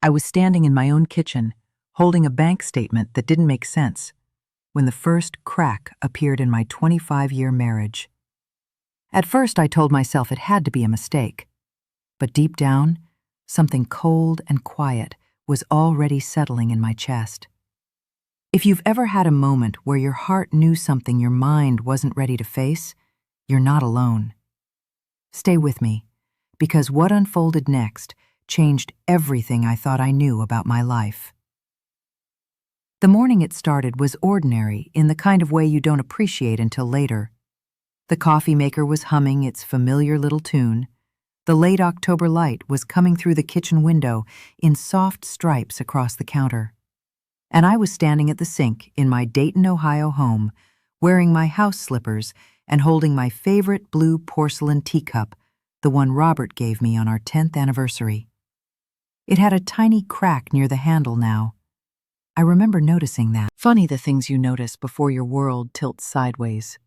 I was standing in my own kitchen, holding a bank statement that didn't make sense, when the first crack appeared in my 25-year marriage. At first, I told myself it had to be a mistake. But deep down, something cold and quiet was already settling in my chest. If you've ever had a moment where your heart knew something your mind wasn't ready to face, you're not alone. Stay with me, because what unfolded next changed everything I thought I knew about my life. The morning it started was ordinary in the kind of way you don't appreciate until later. The coffee maker was humming its familiar little tune. The late October light was coming through the kitchen window in soft stripes across the counter. And I was standing at the sink in my Dayton, Ohio home, wearing my house slippers and holding my favorite blue porcelain teacup, the one Robert gave me on our 10th anniversary. It had a tiny crack near the handle now. I remember noticing that. Funny the things you notice before your world tilts sideways.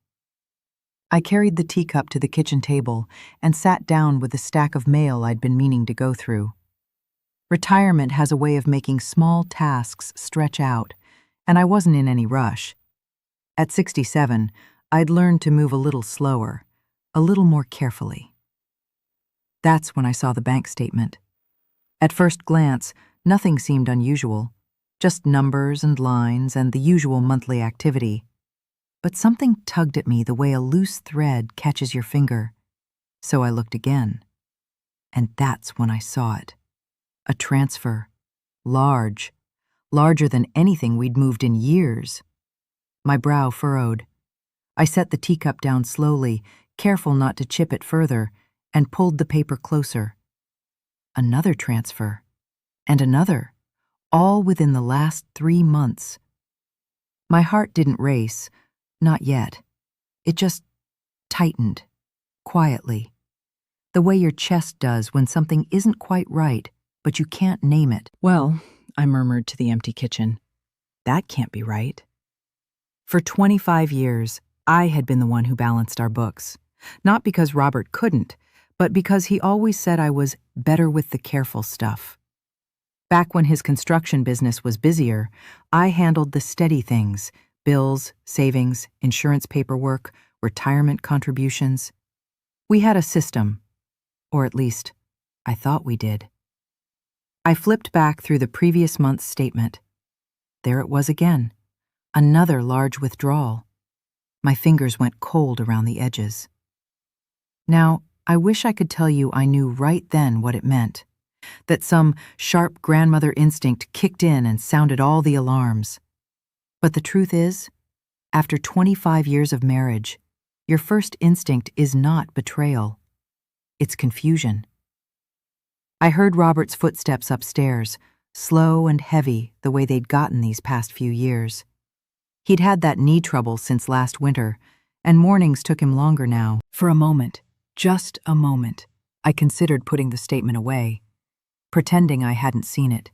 I carried the teacup to the kitchen table and sat down with the stack of mail I'd been meaning to go through. Retirement has a way of making small tasks stretch out, and I wasn't in any rush. At 67, I'd learned to move a little slower, a little more carefully. That's when I saw the bank statement. At first glance, nothing seemed unusual, just numbers and lines and the usual monthly activity. But something tugged at me the way a loose thread catches your finger. So I looked again. And that's when I saw it. A transfer. Large. Larger than anything we'd moved in years. My brow furrowed. I set the teacup down slowly, careful not to chip it further, and pulled the paper closer. Another transfer. And another. All within the last 3 months. My heart didn't race. Not yet. It just tightened, quietly. The way your chest does when something isn't quite right, but you can't name it. Well, I murmured to the empty kitchen. That can't be right. For 25 years, I had been the one who balanced our books. Not because Robert couldn't, but because he always said I was better with the careful stuff. Back when his construction business was busier, I handled the steady things: bills, savings, insurance paperwork, retirement contributions. We had a system, or at least, I thought we did. I flipped back through the previous month's statement. There it was again, another large withdrawal. My fingers went cold around the edges. Now, I wish I could tell you I knew right then what it meant, that some sharp grandmother instinct kicked in and sounded all the alarms. But the truth is, after 25 years of marriage, your first instinct is not betrayal. It's confusion. I heard Robert's footsteps upstairs, slow and heavy the way they'd gotten these past few years. He'd had that knee trouble since last winter, and mornings took him longer now. For a moment, just a moment, I considered putting the statement away, pretending I hadn't seen it.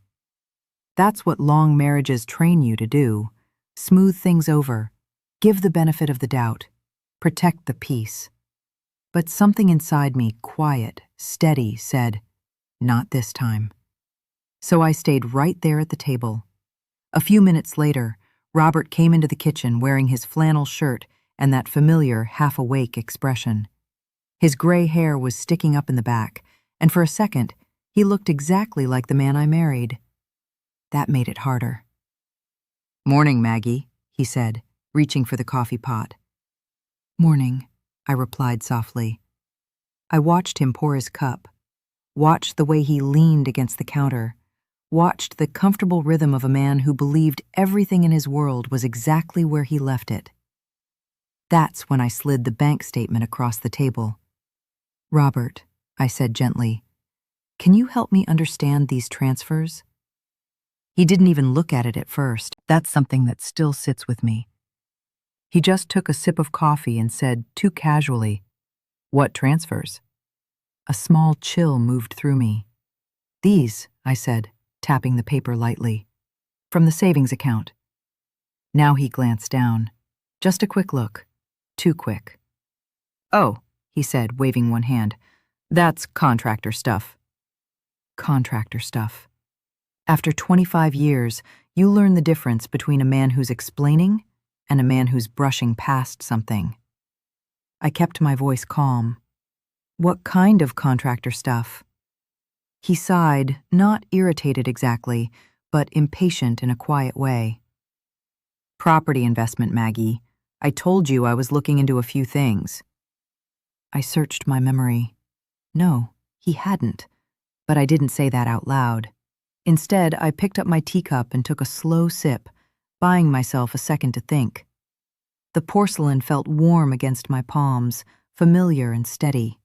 That's what long marriages train you to do. Smooth things over, give the benefit of the doubt, protect the peace. But something inside me, quiet, steady, said, not this time. So I stayed right there at the table. A few minutes later, Robert came into the kitchen wearing his flannel shirt and that familiar, half-awake expression. His gray hair was sticking up in the back, and for a second, he looked exactly like the man I married. That made it harder. "Morning, Maggie," he said, reaching for the coffee pot. "Morning," I replied softly. I watched him pour his cup, watched the way he leaned against the counter, watched the comfortable rhythm of a man who believed everything in his world was exactly where he left it. That's when I slid the bank statement across the table. "Robert," I said gently, "can you help me understand these transfers?" He didn't even look at it at first. That's something that still sits with me. He just took a sip of coffee and said, too casually, "What transfers?" A small chill moved through me. "These," I said, tapping the paper lightly, "from the savings account." Now he glanced down. Just a quick look. Too quick. "Oh," he said, waving one hand, "that's contractor stuff." Contractor stuff. After 25 years, you learn the difference between a man who's explaining and a man who's brushing past something. I kept my voice calm. What kind of contractor stuff? He sighed, not irritated exactly, but impatient in a quiet way. Property investment, Maggie. I told you I was looking into a few things. I searched my memory. No, he hadn't, but I didn't say that out loud. Instead, I picked up my teacup and took a slow sip, buying myself a second to think. The porcelain felt warm against my palms, familiar and steady.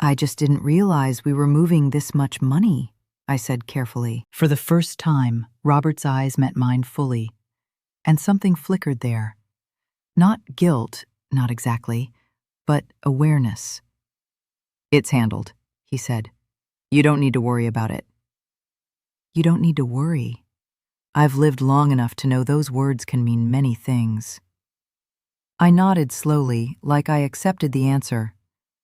I just didn't realize we were moving this much money, I said carefully. For the first time, Robert's eyes met mine fully, and something flickered there. Not guilt, not exactly, but awareness. It's handled, he said. You don't need to worry about it. You don't need to worry. I've lived long enough to know those words can mean many things. I nodded slowly, like I accepted the answer,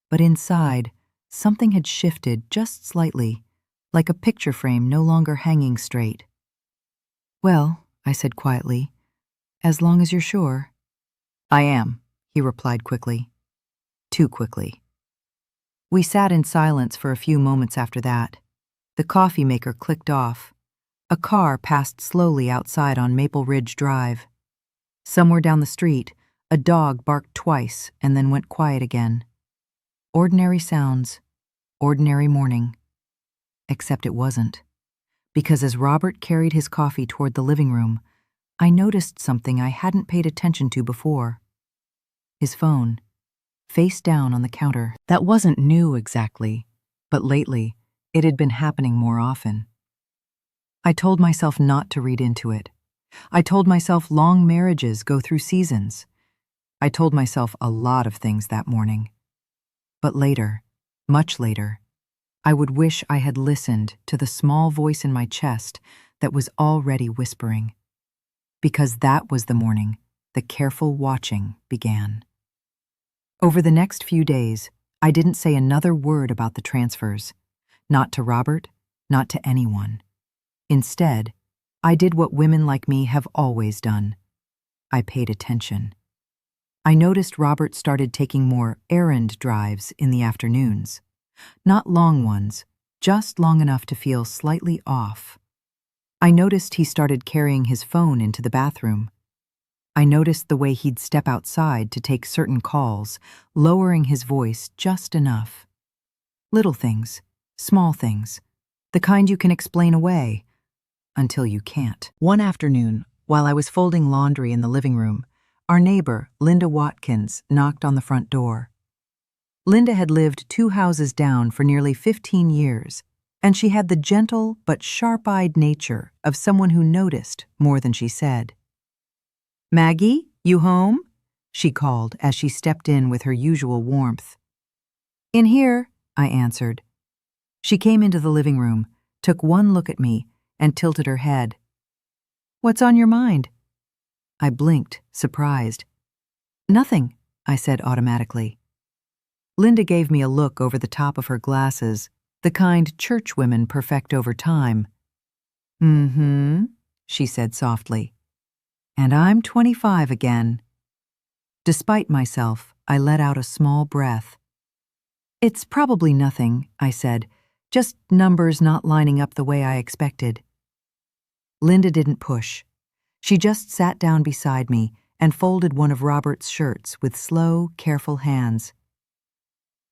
but inside, something had shifted just slightly, like a picture frame no longer hanging straight. Well, I said quietly, as long as you're sure. I am, he replied quickly. Too quickly. We sat in silence for a few moments after that. The coffee maker clicked off. A car passed slowly outside on Maple Ridge Drive. Somewhere down the street, a dog barked twice and then went quiet again. Ordinary sounds, ordinary morning. Except it wasn't. Because as Robert carried his coffee toward the living room, I noticed something I hadn't paid attention to before. His phone, face down on the counter. That wasn't new exactly, but lately, it had been happening more often. I told myself not to read into it. I told myself long marriages go through seasons. I told myself a lot of things that morning. But later, much later, I would wish I had listened to the small voice in my chest that was already whispering. Because that was the morning the careful watching began. Over the next few days, I didn't say another word about the transfers. Not to Robert, not to anyone. Instead, I did what women like me have always done. I paid attention. I noticed Robert started taking more errand drives in the afternoons. Not long ones, just long enough to feel slightly off. I noticed he started carrying his phone into the bathroom. I noticed the way he'd step outside to take certain calls, lowering his voice just enough. Little things, small things, the kind you can explain away, until you can't. One afternoon, while I was folding laundry in the living room, our neighbor, Linda Watkins, knocked on the front door. Linda had lived 2 houses down for nearly 15 years, and she had the gentle but sharp-eyed nature of someone who noticed more than she said. "Maggie, you home?" she called as she stepped in with her usual warmth. "In here," I answered. She came into the living room, took one look at me, and tilted her head. "What's on your mind?" I blinked, surprised. "Nothing," I said automatically. Linda gave me a look over the top of her glasses, the kind churchwomen perfect over time. "Mm-hmm," she said softly. "And I'm 25 again." Despite myself, I let out a small breath. "It's probably nothing," I said, "just numbers not lining up the way I expected." Linda didn't push. She just sat down beside me and folded one of Robert's shirts with slow, careful hands.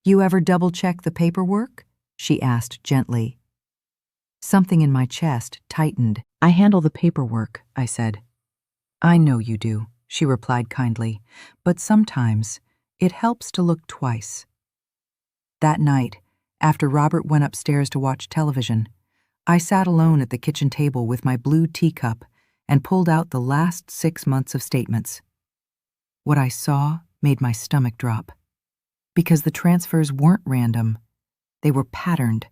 "You ever double-check the paperwork?" she asked gently. Something in my chest tightened. "I handle the paperwork," I said. "I know you do," she replied kindly, "but sometimes it helps to look twice." That night, after Robert went upstairs to watch television, I sat alone at the kitchen table with my blue teacup and pulled out the last 6 months of statements. What I saw made my stomach drop. Because the transfers weren't random. They were patterned,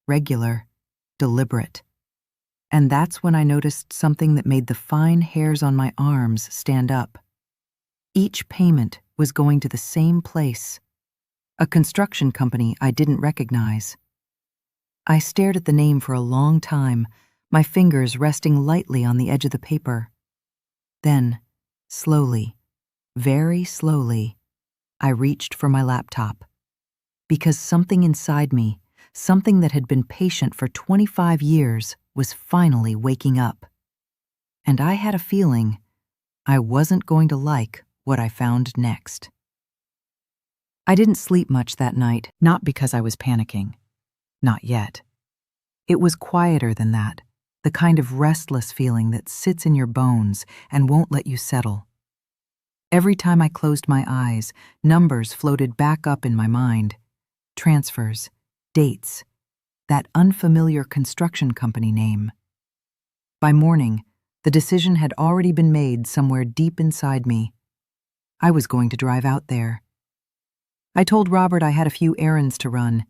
regular, deliberate. And that's when I noticed something that made the fine hairs on my arms stand up. Each payment was going to the same place, a construction company I didn't recognize. I stared at the name for a long time, my fingers resting lightly on the edge of the paper. Then, slowly, very slowly, I reached for my laptop. Because something inside me, something that had been patient for 25 years, was finally waking up. And I had a feeling I wasn't going to like what I found next. I didn't sleep much that night, not because I was panicking. Not yet. It was quieter than that, the kind of restless feeling that sits in your bones and won't let you settle. Every time I closed my eyes, numbers floated back up in my mind. Transfers, dates, that unfamiliar construction company name. By morning, the decision had already been made somewhere deep inside me. I was going to drive out there. I told Robert I had a few errands to run.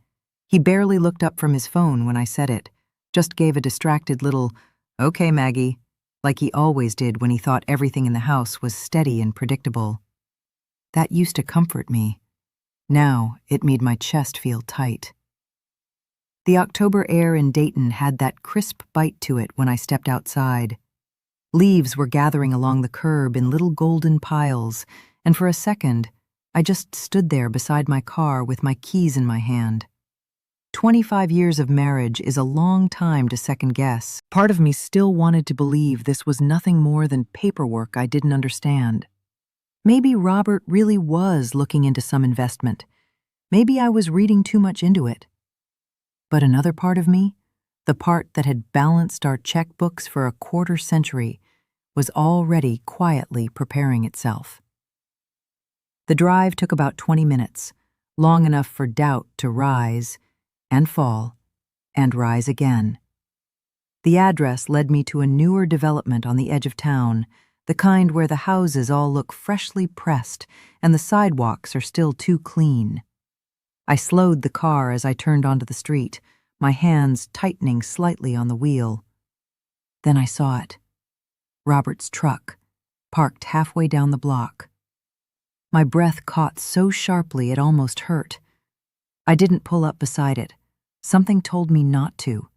He barely looked up from his phone when I said it, just gave a distracted little, "Okay, Maggie," like he always did when he thought everything in the house was steady and predictable. That used to comfort me. Now it made my chest feel tight. The October air in Dayton had that crisp bite to it when I stepped outside. Leaves were gathering along the curb in little golden piles, and for a second, I just stood there beside my car with my keys in my hand. 25 years of marriage is a long time to second guess. Part of me still wanted to believe this was nothing more than paperwork I didn't understand. Maybe Robert really was looking into some investment. Maybe I was reading too much into it. But another part of me, the part that had balanced our checkbooks for a quarter century, was already quietly preparing itself. The drive took about 20 minutes, long enough for doubt to rise and fall and rise again. The address led me to a newer development on the edge of town, the kind where the houses all look freshly pressed and the sidewalks are still too clean. I slowed the car as I turned onto the street, my hands tightening slightly on the wheel. Then I saw it. Robert's truck, parked halfway down the block. My breath caught so sharply it almost hurt. I didn't pull up beside it. Something told me not to.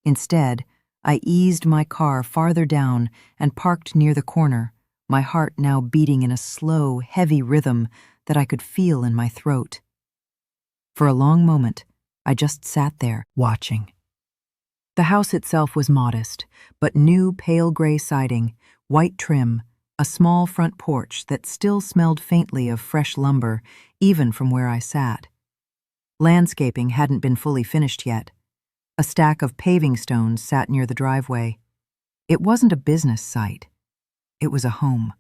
Instead, I eased my car farther down and parked near the corner, my heart now beating in a slow, heavy rhythm that I could feel in my throat. For a long moment, I just sat there, watching. The house itself was modest, but new pale gray siding, white trim, a small front porch that still smelled faintly of fresh lumber, even from where I sat. Landscaping hadn't been fully finished yet. A stack of paving stones sat near the driveway. It wasn't a business site. It was a home.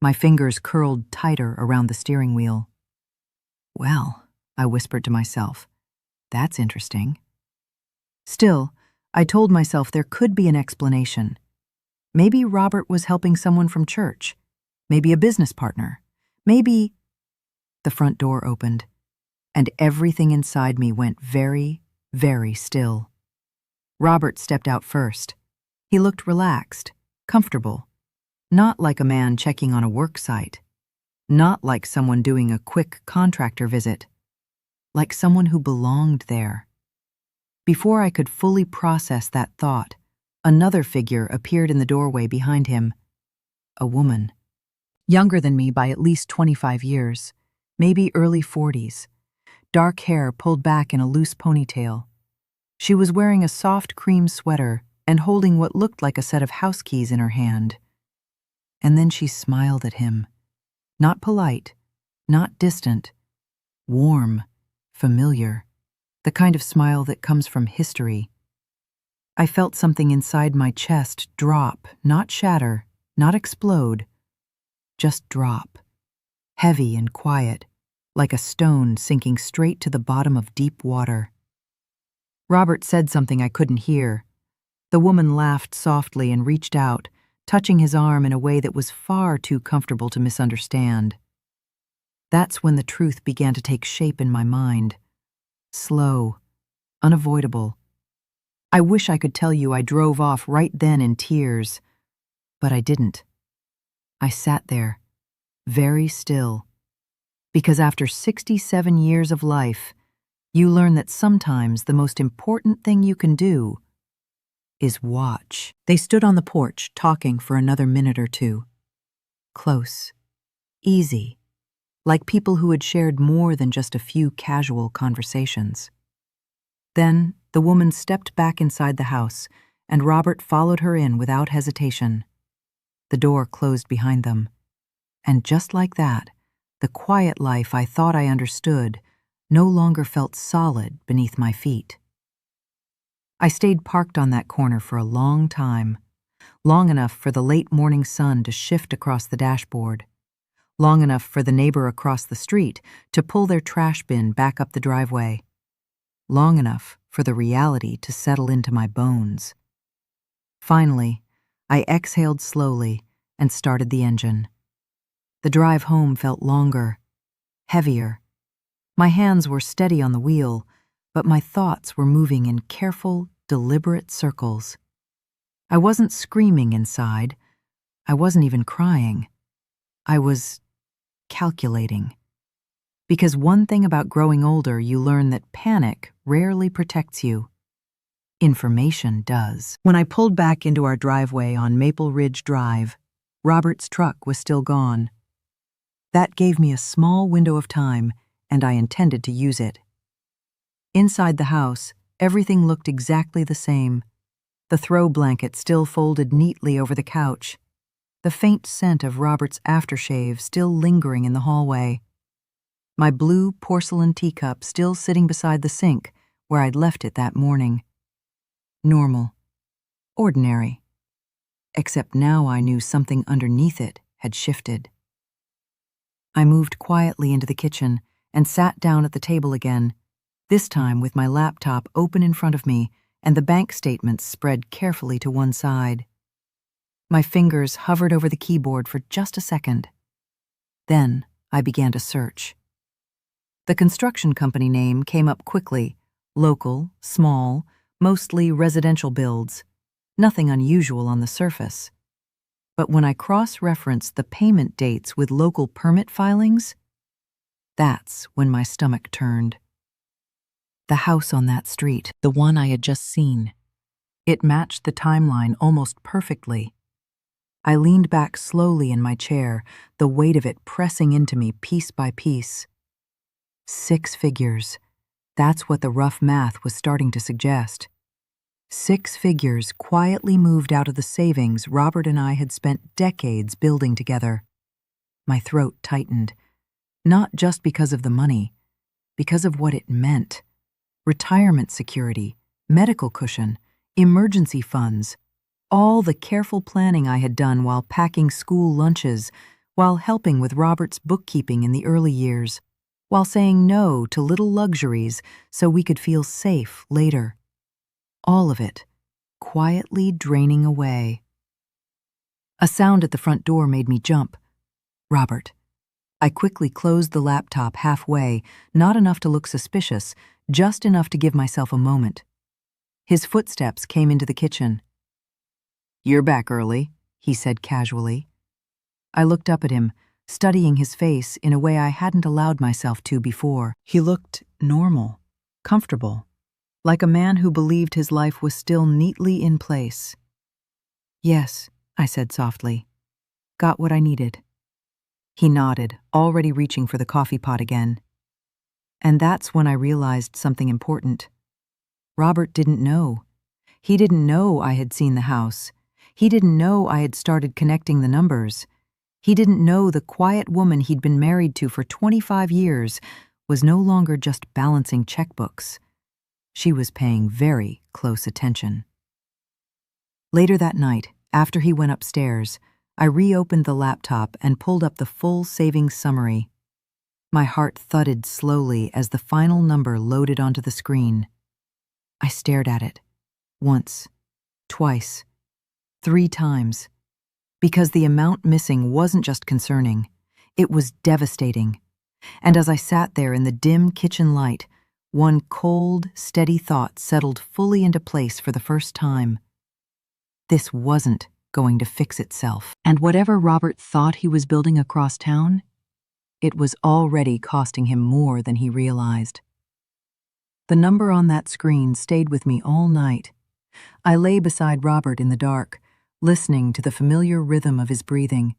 My fingers curled tighter around the steering wheel. Well, I whispered to myself, that's interesting. Still, I told myself there could be an explanation. Maybe Robert was helping someone from church. Maybe a business partner. Maybe... The front door opened, and everything inside me went very, very still. Robert stepped out first. He looked relaxed, comfortable. Not like a man checking on a work site. Not like someone doing a quick contractor visit. Like someone who belonged there. Before I could fully process that thought, another figure appeared in the doorway behind him. A woman. Younger than me by at least 25 years, maybe early 40s. Dark hair pulled back in a loose ponytail. She was wearing a soft cream sweater and holding what looked like a set of house keys in her hand. And then she smiled at him. Not polite, not distant. Warm, familiar. The kind of smile that comes from history. I felt something inside my chest drop, not shatter, not explode. Just drop. Heavy and quiet, like a stone sinking straight to the bottom of deep water. Robert said something I couldn't hear. The woman laughed softly and reached out, touching his arm in a way that was far too comfortable to misunderstand. That's when the truth began to take shape in my mind. Slow, unavoidable. I wish I could tell you I drove off right then in tears, but I didn't. I sat there, very still, because after 67 years of life, you learn that sometimes the most important thing you can do is watch. They stood on the porch, talking for another minute or two. Close. Easy. Like people who had shared more than just a few casual conversations. Then the woman stepped back inside the house, and Robert followed her in without hesitation. The door closed behind them. And just like that, the quiet life I thought I understood no longer felt solid beneath my feet. I stayed parked on that corner for a long time, long enough for the late morning sun to shift across the dashboard, long enough for the neighbor across the street to pull their trash bin back up the driveway, long enough for the reality to settle into my bones. Finally, I exhaled slowly and started the engine. The drive home felt longer, heavier. My hands were steady on the wheel, but my thoughts were moving in careful, deliberate circles. I wasn't screaming inside. I wasn't even crying. I was calculating. Because one thing about growing older, you learn that panic rarely protects you. Information does. When I pulled back into our driveway on Maple Ridge Drive, Robert's truck was still gone. That gave me a small window of time, and I intended to use it. Inside the house, everything looked exactly the same. The throw blanket still folded neatly over the couch. The faint scent of Robert's aftershave still lingering in the hallway. My blue porcelain teacup still sitting beside the sink where I'd left it that morning. Normal. Ordinary. Except now I knew something underneath it had shifted. I moved quietly into the kitchen and sat down at the table again, this time with my laptop open in front of me and the bank statements spread carefully to one side. My fingers hovered over the keyboard for just a second. Then I began to search. The construction company name came up quickly. Local, small, mostly residential builds. Nothing unusual on the surface. But when I cross-referenced the payment dates with local permit filings, that's when my stomach turned. The house on that street, the one I had just seen. It matched the timeline almost perfectly. I leaned back slowly in my chair, the weight of it pressing into me piece by piece. 6 figures. That's what the rough math was starting to suggest. 6 figures quietly moved out of the savings Robert and I had spent decades building together. My throat tightened, not just because of the money, because of what it meant. Retirement security, medical cushion, emergency funds, all the careful planning I had done while packing school lunches, while helping with Robert's bookkeeping in the early years, while saying no to little luxuries so we could feel safe later. All of it, quietly draining away. A sound at the front door made me jump. Robert. I quickly closed the laptop halfway, not enough to look suspicious, just enough to give myself a moment. His footsteps came into the kitchen. "You're back early," he said casually. I looked up at him, studying his face in a way I hadn't allowed myself to before. He looked normal, comfortable, like a man who believed his life was still neatly in place. "Yes," I said softly. "Got what I needed." He nodded, already reaching for the coffee pot again. And that's when I realized something important. Robert didn't know. He didn't know I had seen the house. He didn't know I had started connecting the numbers. He didn't know the quiet woman he'd been married to for 25 years was no longer just balancing checkbooks. She was paying very close attention. Later that night, after he went upstairs, I reopened the laptop and pulled up the full savings summary. My heart thudded slowly as the final number loaded onto the screen. I stared at it. Once, twice, 3 times. Because the amount missing wasn't just concerning, it was devastating. And as I sat there in the dim kitchen light, one cold, steady thought settled fully into place for the first time. This wasn't going to fix itself. And whatever Robert thought he was building across town, it was already costing him more than he realized. The number on that screen stayed with me all night, I lay beside Robert in the dark, listening to the familiar rhythm of his breathing,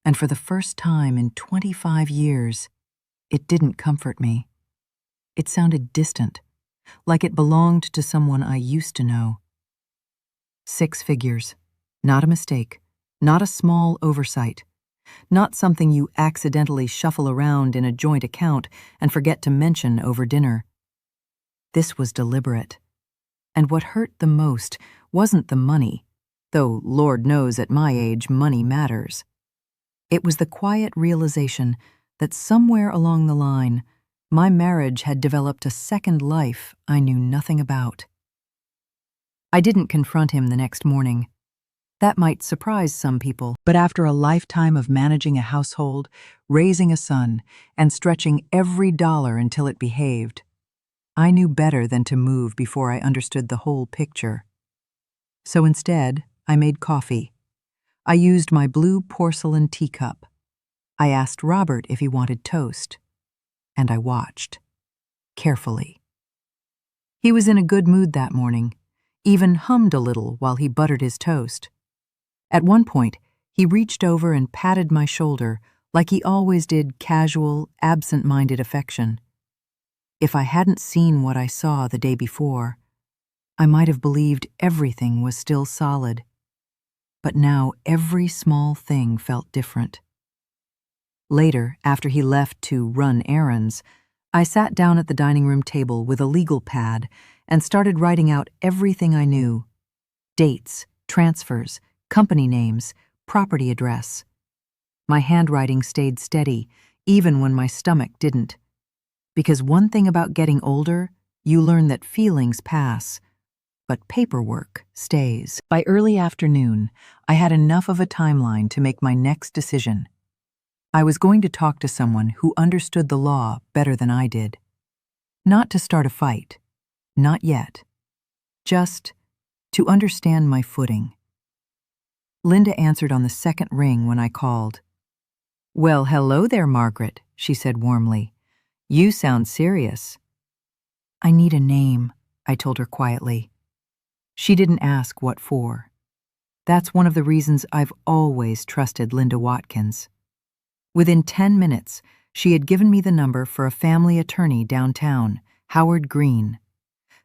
and for the first time in 25 years, it didn't comfort me. It sounded distant, like it belonged to someone I used to know. 6 figures. Not a mistake. Not a small oversight. Not something you accidentally shuffle around in a joint account and forget to mention over dinner. This was deliberate. And what hurt the most wasn't the money, though Lord knows at my age money matters. It was the quiet realization that somewhere along the line, my marriage had developed a second life I knew nothing about. I didn't confront him the next morning. That might surprise some people, but after a lifetime of managing a household, raising a son, and stretching every dollar until it behaved, I knew better than to move before I understood the whole picture. So instead, I made coffee. I used my blue porcelain teacup. I asked Robert if he wanted toast. And I watched, carefully. He was in a good mood that morning, even hummed a little while he buttered his toast. At one point, he reached over and patted my shoulder like he always did casual, absent-minded affection. If I hadn't seen what I saw the day before, I might have believed everything was still solid. But now every small thing felt different. Later, after he left to run errands, I sat down at the dining room table with a legal pad and started writing out everything I knew. Dates, transfers, company names, property address. My handwriting stayed steady, even when my stomach didn't. Because one thing about getting older, you learn that feelings pass, but paperwork stays. By early afternoon, I had enough of a timeline to make my next decision. I was going to talk to someone who understood the law better than I did. Not to start a fight. Not yet. Just to understand my footing. Linda answered on the second ring when I called. "Well, hello there, Margaret," she said warmly. "You sound serious." "I need a name," I told her quietly. She didn't ask what for. That's one of the reasons I've always trusted Linda Watkins. Within 10 minutes, she had given me the number for a family attorney downtown, Howard Green.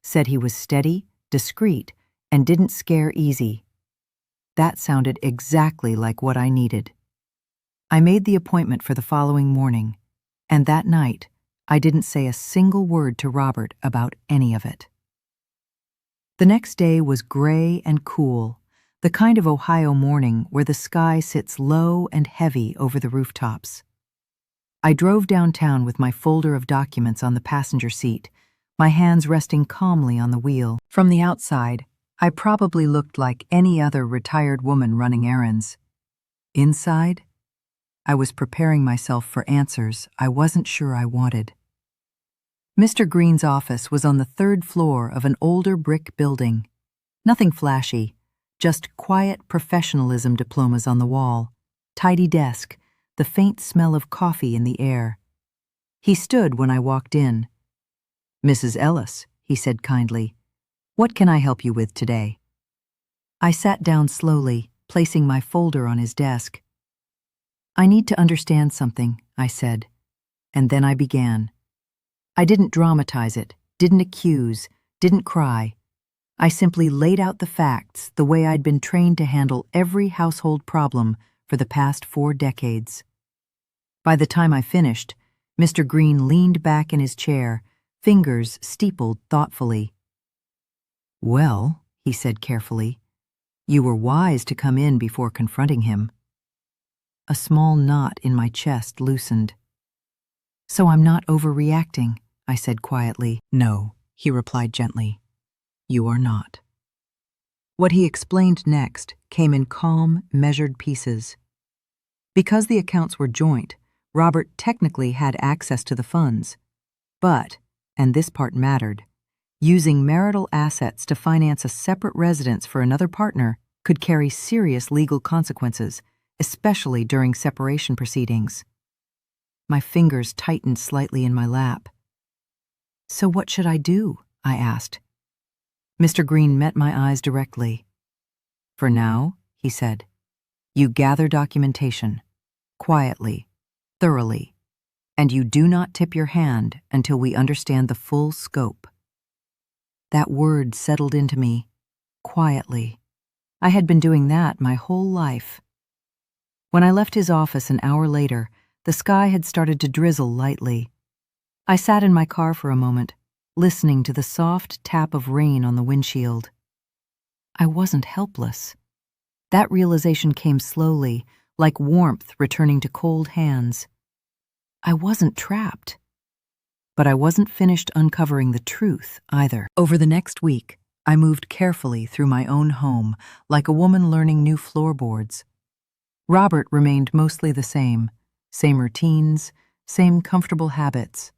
Said he was steady, discreet, and didn't scare easy. That sounded exactly like what I needed. I made the appointment for the following morning, and that night, I didn't say a single word to Robert about any of it. The next day was gray and cool, the kind of Ohio morning where the sky sits low and heavy over the rooftops. I drove downtown with my folder of documents on the passenger seat, my hands resting calmly on the wheel. From the outside, I probably looked like any other retired woman running errands. Inside, I was preparing myself for answers I wasn't sure I wanted. Mr. Green's office was on the 3rd floor of an older brick building. Nothing flashy, just quiet professionalism diplomas on the wall, tidy desk, the faint smell of coffee in the air. He stood when I walked in. "Mrs. Ellis," he said kindly, "what can I help you with today?" I sat down slowly, placing my folder on his desk. "I need to understand something," I said, and then I began. I didn't dramatize it, didn't accuse, didn't cry. I simply laid out the facts the way I'd been trained to handle every household problem for the past 4 decades. By the time I finished, Mr. Green leaned back in his chair, fingers steepled thoughtfully. "Well," he said carefully, "you were wise to come in before confronting him." A small knot in my chest loosened. "So I'm not overreacting," I said quietly. "No," he replied gently. "You are not." What he explained next came in calm, measured pieces. Because the accounts were joint, Robert technically had access to the funds. But, and this part mattered, using marital assets to finance a separate residence for another partner could carry serious legal consequences, especially during separation proceedings. My fingers tightened slightly in my lap. "So what should I do?" I asked. Mr. Green met my eyes directly. "For now," he said, "you gather documentation, quietly, thoroughly, and you do not tip your hand until we understand the full scope." That word settled into me, quietly. I had been doing that my whole life. When I left his office an hour later, the sky had started to drizzle lightly. I sat in my car for a moment, listening to the soft tap of rain on the windshield. I wasn't helpless. That realization came slowly, like warmth returning to cold hands. I wasn't trapped. But I wasn't finished uncovering the truth either. Over the next week, I moved carefully through my own home, like a woman learning new floorboards. Robert remained mostly the same routines, same comfortable habits.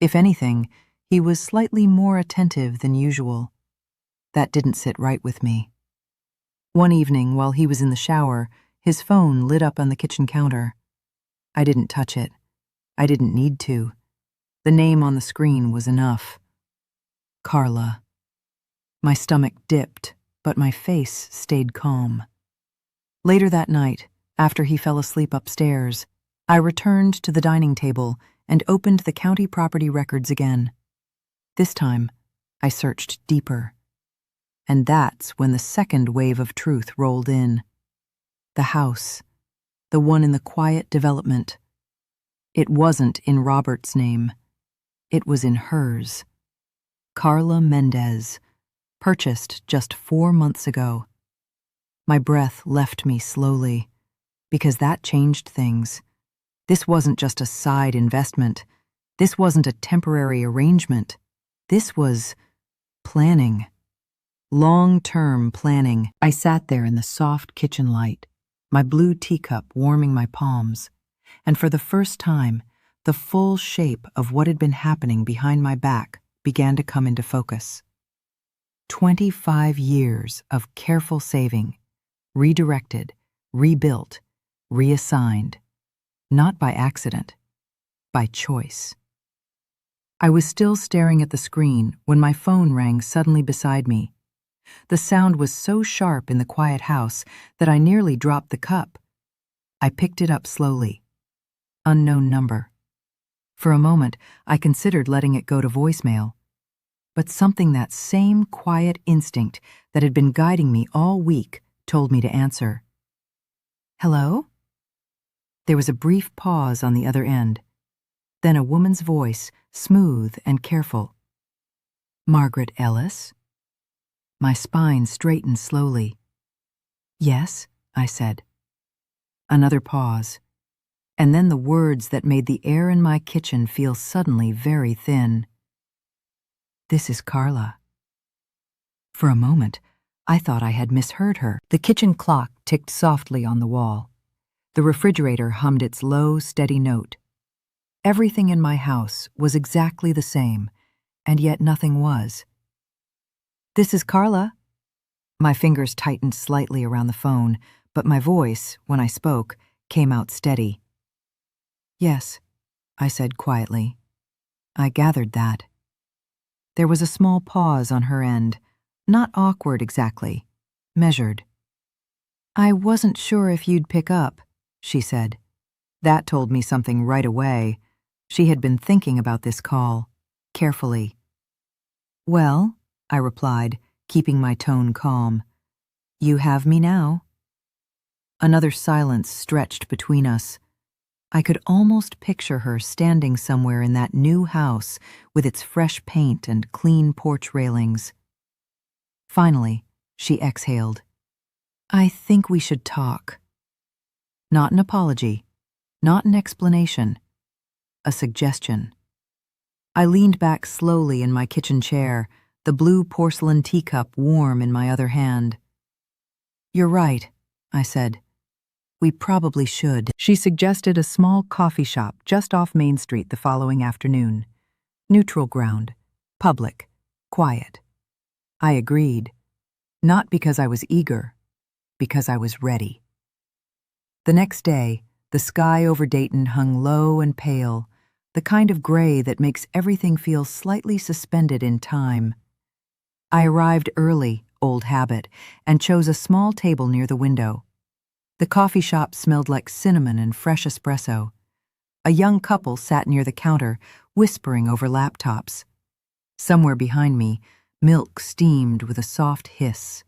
If anything, he was slightly more attentive than usual. That didn't sit right with me. One evening, while he was in the shower, his phone lit up on the kitchen counter. I didn't touch it. I didn't need to. The name on the screen was enough. Carla. My stomach dipped, but my face stayed calm. Later that night, after he fell asleep upstairs, I returned to the dining table and opened the county property records again. This time, I searched deeper. And that's when the second wave of truth rolled in. The house, the one in the quiet development. It wasn't in Robert's name. It was in hers. Carla Mendez, purchased just 4 months ago. My breath left me slowly, because that changed things. This wasn't just a side investment. This wasn't a temporary arrangement. This was planning. Long-term planning. I sat there in the soft kitchen light, my blue teacup warming my palms, and for the first time, the full shape of what had been happening behind my back began to come into focus. 25 years of careful saving, redirected, rebuilt, reassigned, not by accident, by choice. I was still staring at the screen when my phone rang suddenly beside me. The sound was so sharp in the quiet house that I nearly dropped the cup. I picked it up slowly. Unknown number. For a moment, I considered letting it go to voicemail. But something that same quiet instinct that had been guiding me all week told me to answer. "Hello?" There was a brief pause on the other end. Then a woman's voice, smooth and careful. "Margaret Ellis?" My spine straightened slowly. "Yes," I said. Another pause, and then the words that made the air in my kitchen feel suddenly very thin. "This is Carla." For a moment, I thought I had misheard her. The kitchen clock ticked softly on the wall. The refrigerator hummed its low, steady note. Everything in my house was exactly the same, and yet nothing was. "This is Carla." My fingers tightened slightly around the phone, but my voice, when I spoke, came out steady. "Yes," I said quietly. I gathered that. There was a small pause on her end, not awkward exactly, measured. "I wasn't sure if you'd pick up," she said. That told me something right away. She had been thinking about this call, carefully. "Well," I replied, keeping my tone calm, "you have me now." Another silence stretched between us. I could almost picture her standing somewhere in that new house with its fresh paint and clean porch railings. Finally, she exhaled. "I think we should talk." Not an apology, not an explanation, a suggestion. I leaned back slowly in my kitchen chair, the blue porcelain teacup warm in my other hand. "You're right," I said. "We probably should." She suggested a small coffee shop just off Main Street the following afternoon. Neutral ground, public, quiet. I agreed. Not because I was eager, because I was ready. The next day, the sky over Dayton hung low and pale, the kind of gray that makes everything feel slightly suspended in time. I arrived early, old habit, and chose a small table near the window. The coffee shop smelled like cinnamon and fresh espresso. A young couple sat near the counter, whispering over laptops. Somewhere behind me, milk steamed with a soft hiss.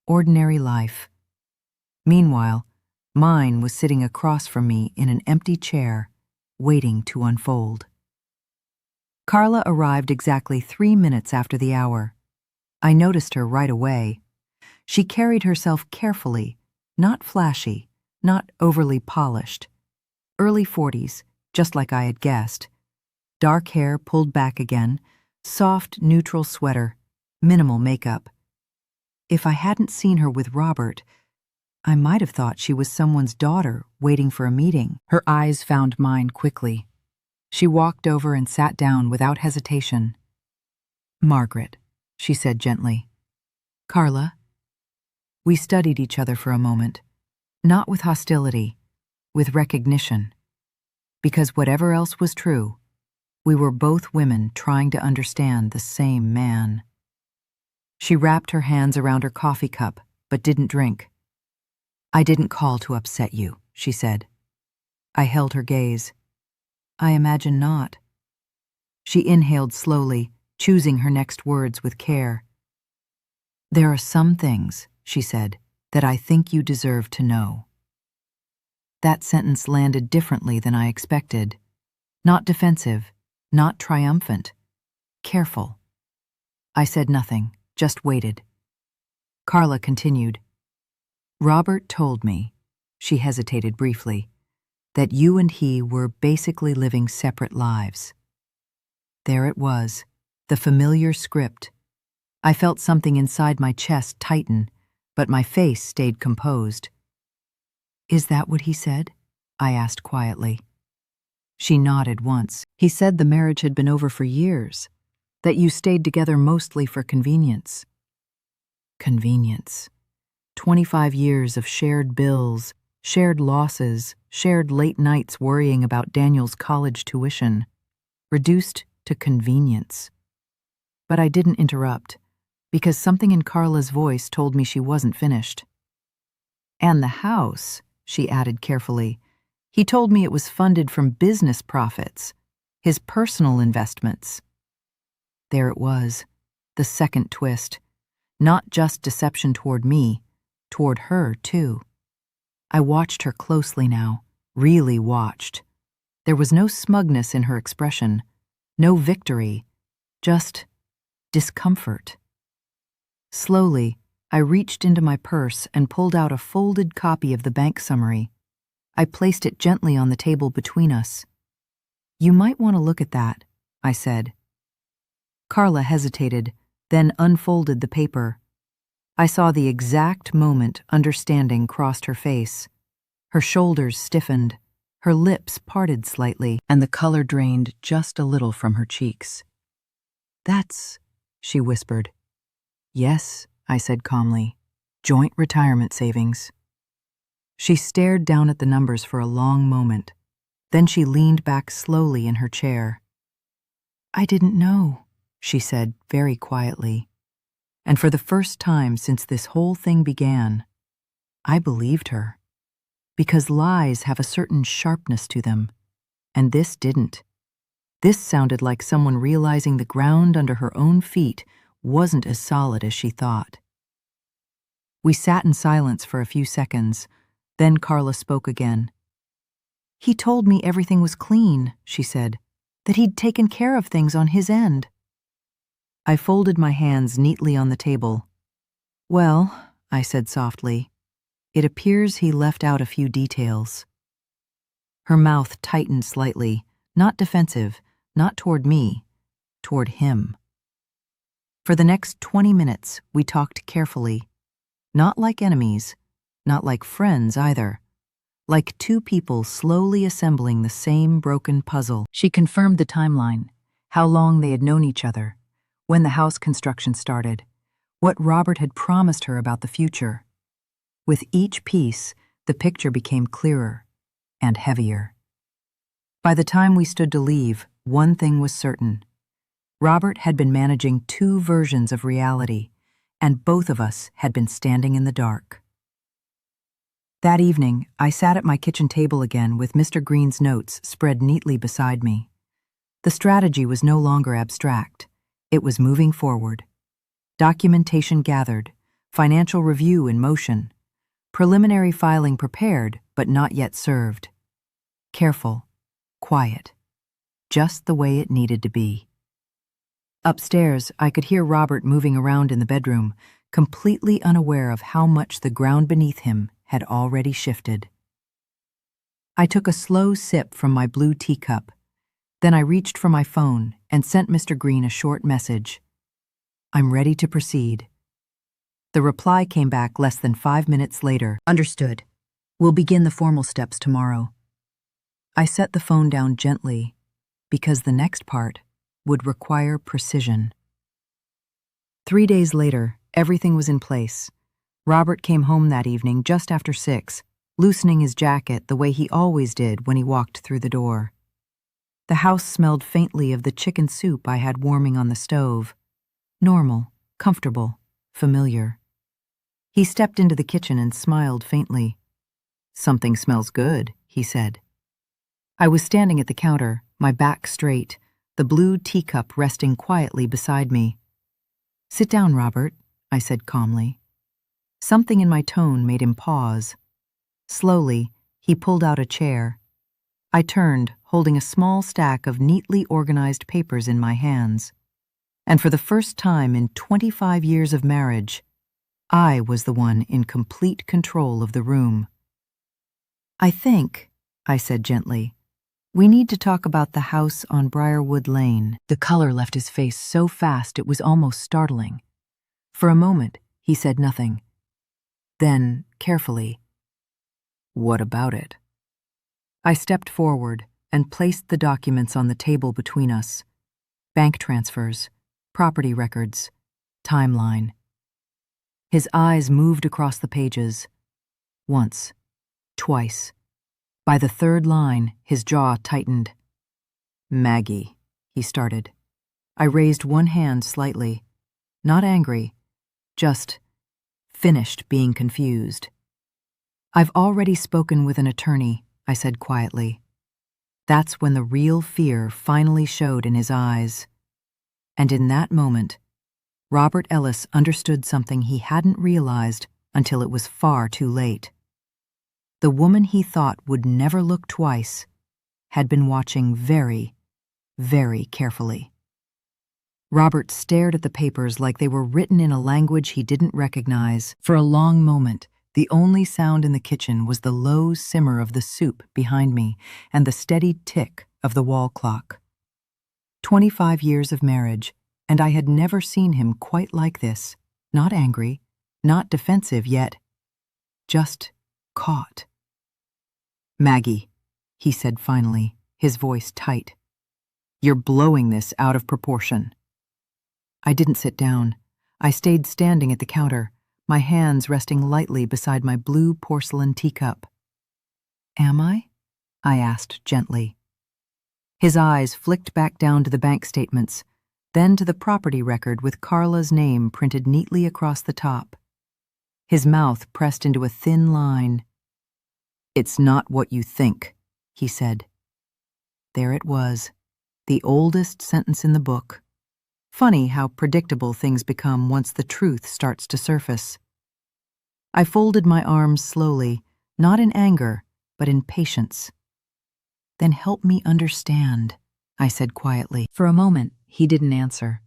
Ordinary life. Meanwhile, mine was sitting across from me in an empty chair, waiting to unfold. Carla arrived exactly 3 minutes after the hour. I noticed her right away. She carried herself carefully, not flashy, not overly polished. Early 40s, just like I had guessed. Dark hair pulled back again, soft, neutral sweater, minimal makeup. If I hadn't seen her with Robert, I might have thought she was someone's daughter waiting for a meeting. Her eyes found mine quickly. She walked over and sat down without hesitation. "Margaret," she said gently. "Carla." We studied each other for a moment, not with hostility, with recognition. Because whatever else was true, we were both women trying to understand the same man. She wrapped her hands around her coffee cup, but didn't drink. "I didn't call to upset you," she said. I held her gaze. "I imagine not." She inhaled slowly, choosing her next words with care. "There are some things," she said, "that I think you deserve to know." That sentence landed differently than I expected. Not defensive, not triumphant. Careful. I said nothing, just waited. Carla continued. "Robert told me," she hesitated briefly, "that you and he were basically living separate lives." There it was, the familiar script. I felt something inside my chest tighten, but my face stayed composed. "Is that what he said?" I asked quietly. She nodded once. "He said the marriage had been over for years, that you stayed together mostly for convenience." Convenience. 25 years of shared bills, shared losses, shared late nights worrying about Daniel's college tuition, reduced to convenience. But I didn't interrupt, because something in Carla's voice told me she wasn't finished. "And the house," she added carefully. "He told me it was funded from business profits, his personal investments." There it was, the second twist. Not just deception toward me, toward her, too. I watched her closely now, really watched. There was no smugness in her expression, no victory, just discomfort. Slowly, I reached into my purse and pulled out a folded copy of the bank summary. I placed it gently on the table between us. "You might want to look at that," I said. Carla hesitated, then unfolded the paper. I saw the exact moment understanding crossed her face. Her shoulders stiffened, her lips parted slightly, and the color drained just a little from her cheeks. "That's," she whispered. "Yes," I said calmly. "Joint retirement savings." She stared down at the numbers for a long moment. Then she leaned back slowly in her chair. "I didn't know," she said very quietly. And for the first time since this whole thing began, I believed her. Because lies have a certain sharpness to them, and this didn't. This sounded like someone realizing the ground under her own feet wasn't as solid as she thought. We sat in silence for a few seconds, then Carla spoke again. "He told me everything was clean," she said, "that he'd taken care of things on his end." I folded my hands neatly on the table. "Well," I said softly, "it appears he left out a few details." Her mouth tightened slightly, not defensive, not toward me, toward him. For the next 20 minutes, we talked carefully. Not like enemies, not like friends either. Like two people slowly assembling the same broken puzzle. She confirmed the timeline, how long they had known each other, when the house construction started, what Robert had promised her about the future. With each piece, the picture became clearer and heavier. By the time we stood to leave, one thing was certain. Robert had been managing two versions of reality, and both of us had been standing in the dark. That evening, I sat at my kitchen table again with Mr. Green's notes spread neatly beside me. The strategy was no longer abstract. It was moving forward. Documentation gathered, financial review in motion, preliminary filing prepared but not yet served. Careful, quiet, just the way it needed to be. Upstairs, I could hear Robert moving around in the bedroom, completely unaware of how much the ground beneath him had already shifted. I took a slow sip from my blue teacup. Then I reached for my phone and sent Mr. Green a short message. "I'm ready to proceed." The reply came back less than 5 minutes later. "Understood. We'll begin the formal steps tomorrow." I set the phone down gently, because the next part would require precision. 3 days later, everything was in place. Robert came home that evening just after 6, loosening his jacket the way he always did when he walked through the door. The house smelled faintly of the chicken soup I had warming on the stove. Normal, comfortable, familiar. He stepped into the kitchen and smiled faintly. "Something smells good," he said. I was standing at the counter, my back straight, the blue teacup resting quietly beside me. "Sit down, Robert," I said calmly. Something in my tone made him pause. Slowly, he pulled out a chair. I turned, holding a small stack of neatly organized papers in my hands. And for the first time in 25 years of marriage, I was the one in complete control of the room. "I think," I said gently, "we need to talk about the house on Briarwood Lane." The color left his face so fast it was almost startling. For a moment, he said nothing. Then, carefully, "What about it?" I stepped forward and placed the documents on the table between us. Bank transfers, property records, timeline. His eyes moved across the pages. Once, twice. By the third line, his jaw tightened. "Maggie," he started. I raised one hand slightly. Not angry, just finished being confused. "I've already spoken with an attorney," I said quietly. That's when the real fear finally showed in his eyes. And in that moment, Robert Ellis understood something he hadn't realized until it was far too late. The woman he thought would never look twice had been watching very, very carefully. Robert stared at the papers like they were written in a language he didn't recognize. For a long moment, the only sound in the kitchen was the low simmer of the soup behind me and the steady tick of the wall clock. 25 years of marriage, and I had never seen him quite like this. Not angry, not defensive yet, just caught. "Maggie," he said finally, his voice tight. "You're blowing this out of proportion." I didn't sit down. I stayed standing at the counter, my hands resting lightly beside my blue porcelain teacup. "Am I?" I asked gently. His eyes flicked back down to the bank statements, then to the property record with Carla's name printed neatly across the top. His mouth pressed into a thin line. "It's not what you think," he said. There it was, the oldest sentence in the book. Funny how predictable things become once the truth starts to surface. I folded my arms slowly, not in anger, but in patience. "Then help me understand," I said quietly. For a moment, he didn't answer.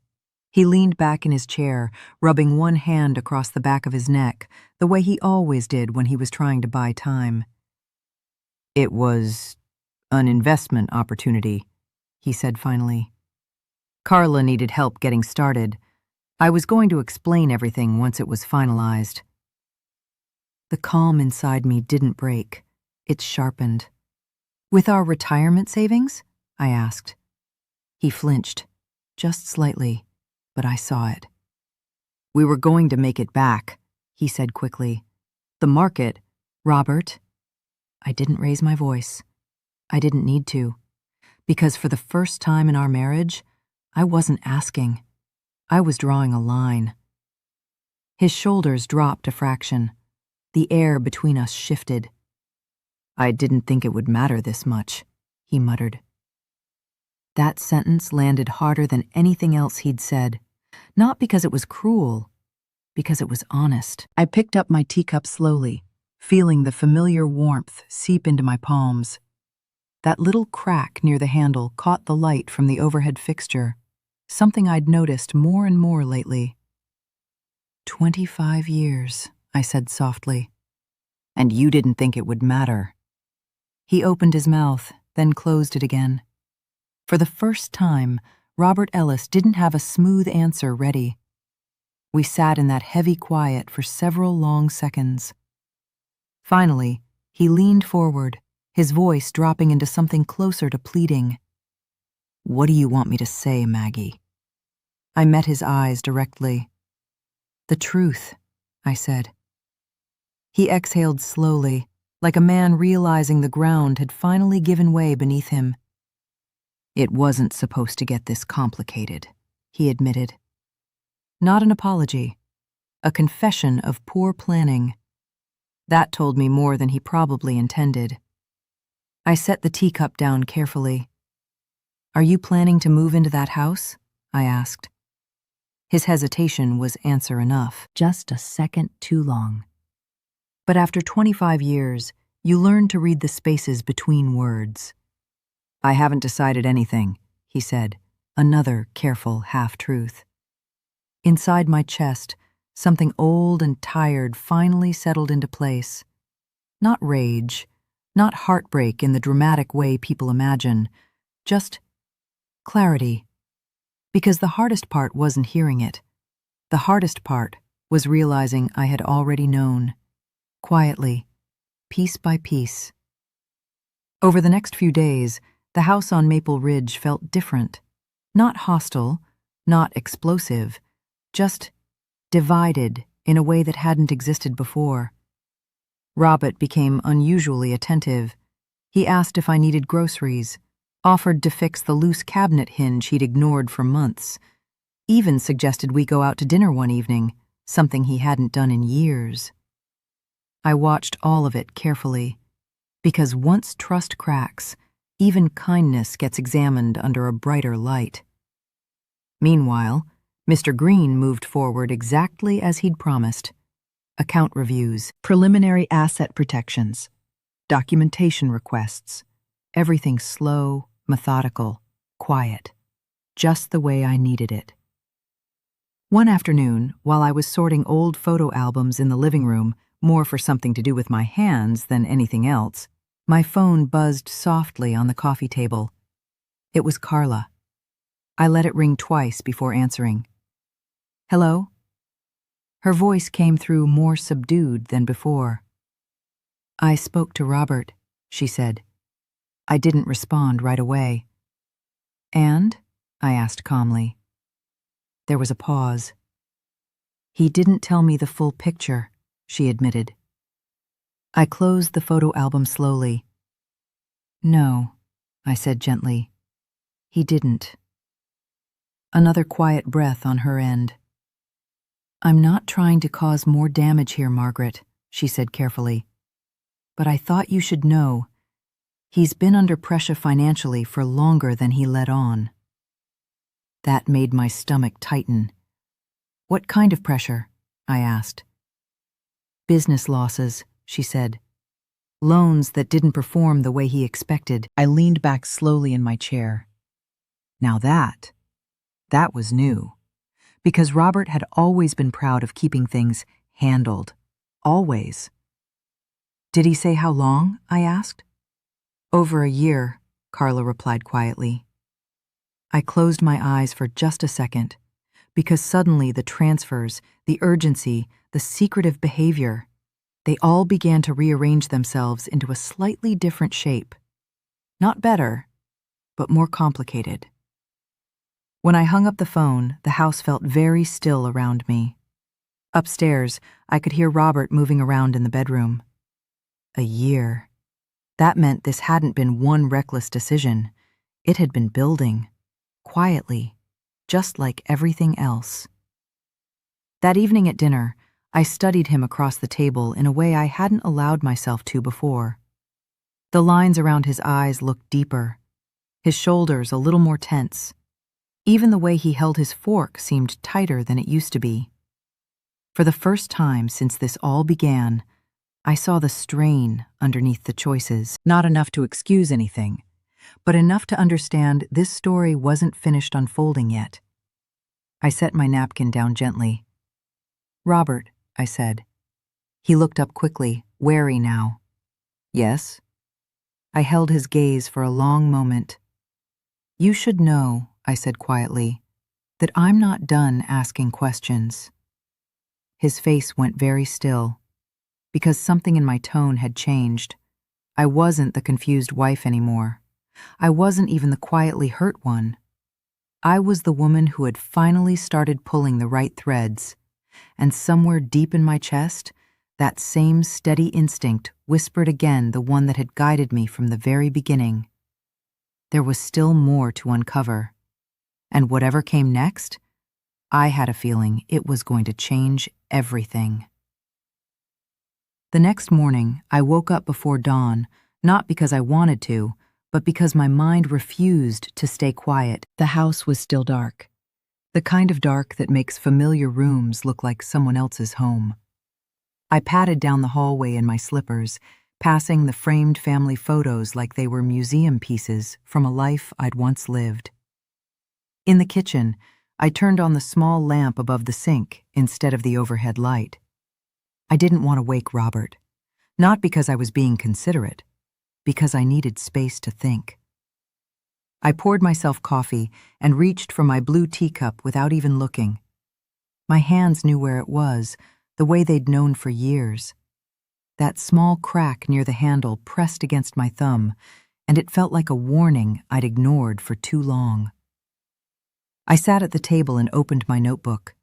He leaned back in his chair, rubbing one hand across the back of his neck, the way he always did when he was trying to buy time. "It was an investment opportunity," he said finally. "Carla needed help getting started. I was going to explain everything once it was finalized." The calm inside me didn't break. It sharpened. "With our retirement savings?" I asked. He flinched, just slightly, but I saw it. "We were going to make it back," he said quickly. "The market—" "Robert." I didn't raise my voice. I didn't need to, because for the first time in our marriage, I wasn't asking. I was drawing a line. His shoulders dropped a fraction. The air between us shifted. I didn't think it would matter this much, he muttered. That sentence landed harder than anything else he'd said, not because it was cruel, because it was honest. I picked up my teacup slowly, feeling the familiar warmth seep into my palms. That little crack near the handle caught the light from the overhead fixture, something I'd noticed more and more lately. 25 years, I said softly. And you didn't think it would matter. He opened his mouth, then closed it again. For the first time, Robert Ellis didn't have a smooth answer ready. We sat in that heavy quiet for several long seconds. Finally, he leaned forward, his voice dropping into something closer to pleading. What do you want me to say, Maggie? I met his eyes directly. The truth, I said. He exhaled slowly, like a man realizing the ground had finally given way beneath him. It wasn't supposed to get this complicated, he admitted. Not an apology, a confession of poor planning. That told me more than he probably intended. I set the teacup down carefully. Are you planning to move into that house? I asked. His hesitation was answer enough, just a second too long. But after 25 years, you learn to read the spaces between words. I haven't decided anything, he said, another careful half-truth. Inside my chest, something old and tired finally settled into place. Not rage, not heartbreak in the dramatic way people imagine, just clarity. Because the hardest part wasn't hearing it. The hardest part was realizing I had already known. Quietly, piece by piece. Over the next few days, the house on Maple Ridge felt different. Not hostile, not explosive, just divided in a way that hadn't existed before. Robert became unusually attentive. He asked if I needed groceries, offered to fix the loose cabinet hinge he'd ignored for months, even suggested we go out to dinner one evening, something he hadn't done in years. I watched all of it carefully, because once trust cracks, even kindness gets examined under a brighter light. Meanwhile, Mr. Green moved forward exactly as he'd promised. Account reviews, preliminary asset protections, documentation requests, everything slow, methodical, quiet, just the way I needed it. One afternoon, while I was sorting old photo albums in the living room, more for something to do with my hands than anything else, my phone buzzed softly on the coffee table. It was Carla. I let it ring twice before answering. Hello? Her voice came through more subdued than before. I spoke to Robert, she said. I didn't respond right away. And? I asked calmly. There was a pause. He didn't tell me the full picture, she admitted. I closed the photo album slowly. No, I said gently. He didn't. Another quiet breath on her end. I'm not trying to cause more damage here, Margaret, she said carefully. But I thought you should know. He's been under pressure financially for longer than he let on. That made my stomach tighten. What kind of pressure? I asked. Business losses, she said. Loans that didn't perform the way he expected. I leaned back slowly in my chair. Now that was new. Because Robert had always been proud of keeping things handled. Always. Did he say how long? I asked. Over a year, Carla replied quietly. I closed my eyes for just a second, because suddenly the transfers, the urgency, the secretive behavior, they all began to rearrange themselves into a slightly different shape. Not better, but more complicated. When I hung up the phone, the house felt very still around me. Upstairs, I could hear Robert moving around in the bedroom. A year. That meant this hadn't been one reckless decision. It had been building, quietly, just like everything else. That evening at dinner, I studied him across the table in a way I hadn't allowed myself to before. The lines around his eyes looked deeper, his shoulders a little more tense. Even the way he held his fork seemed tighter than it used to be. For the first time since this all began, I saw the strain underneath the choices. Not enough to excuse anything, but enough to understand this story wasn't finished unfolding yet. I set my napkin down gently. "Robert," I said. He looked up quickly, wary now. "Yes?" I held his gaze for a long moment. "You should know," I said quietly, "that I'm not done asking questions." His face went very still, because something in my tone had changed. I wasn't the confused wife anymore. I wasn't even the quietly hurt one. I was the woman who had finally started pulling the right threads, and somewhere deep in my chest, that same steady instinct whispered again the one that had guided me from the very beginning. There was still more to uncover, and whatever came next, I had a feeling it was going to change everything. The next morning, I woke up before dawn, not because I wanted to, but because my mind refused to stay quiet. The house was still dark, the kind of dark that makes familiar rooms look like someone else's home. I padded down the hallway in my slippers, passing the framed family photos like they were museum pieces from a life I'd once lived. In the kitchen, I turned on the small lamp above the sink instead of the overhead light. I didn't want to wake Robert, not because I was being considerate, because I needed space to think. I poured myself coffee and reached for my blue teacup without even looking. My hands knew where it was, the way they'd known for years. That small crack near the handle pressed against my thumb, and it felt like a warning I'd ignored for too long. I sat at the table and opened my notebook.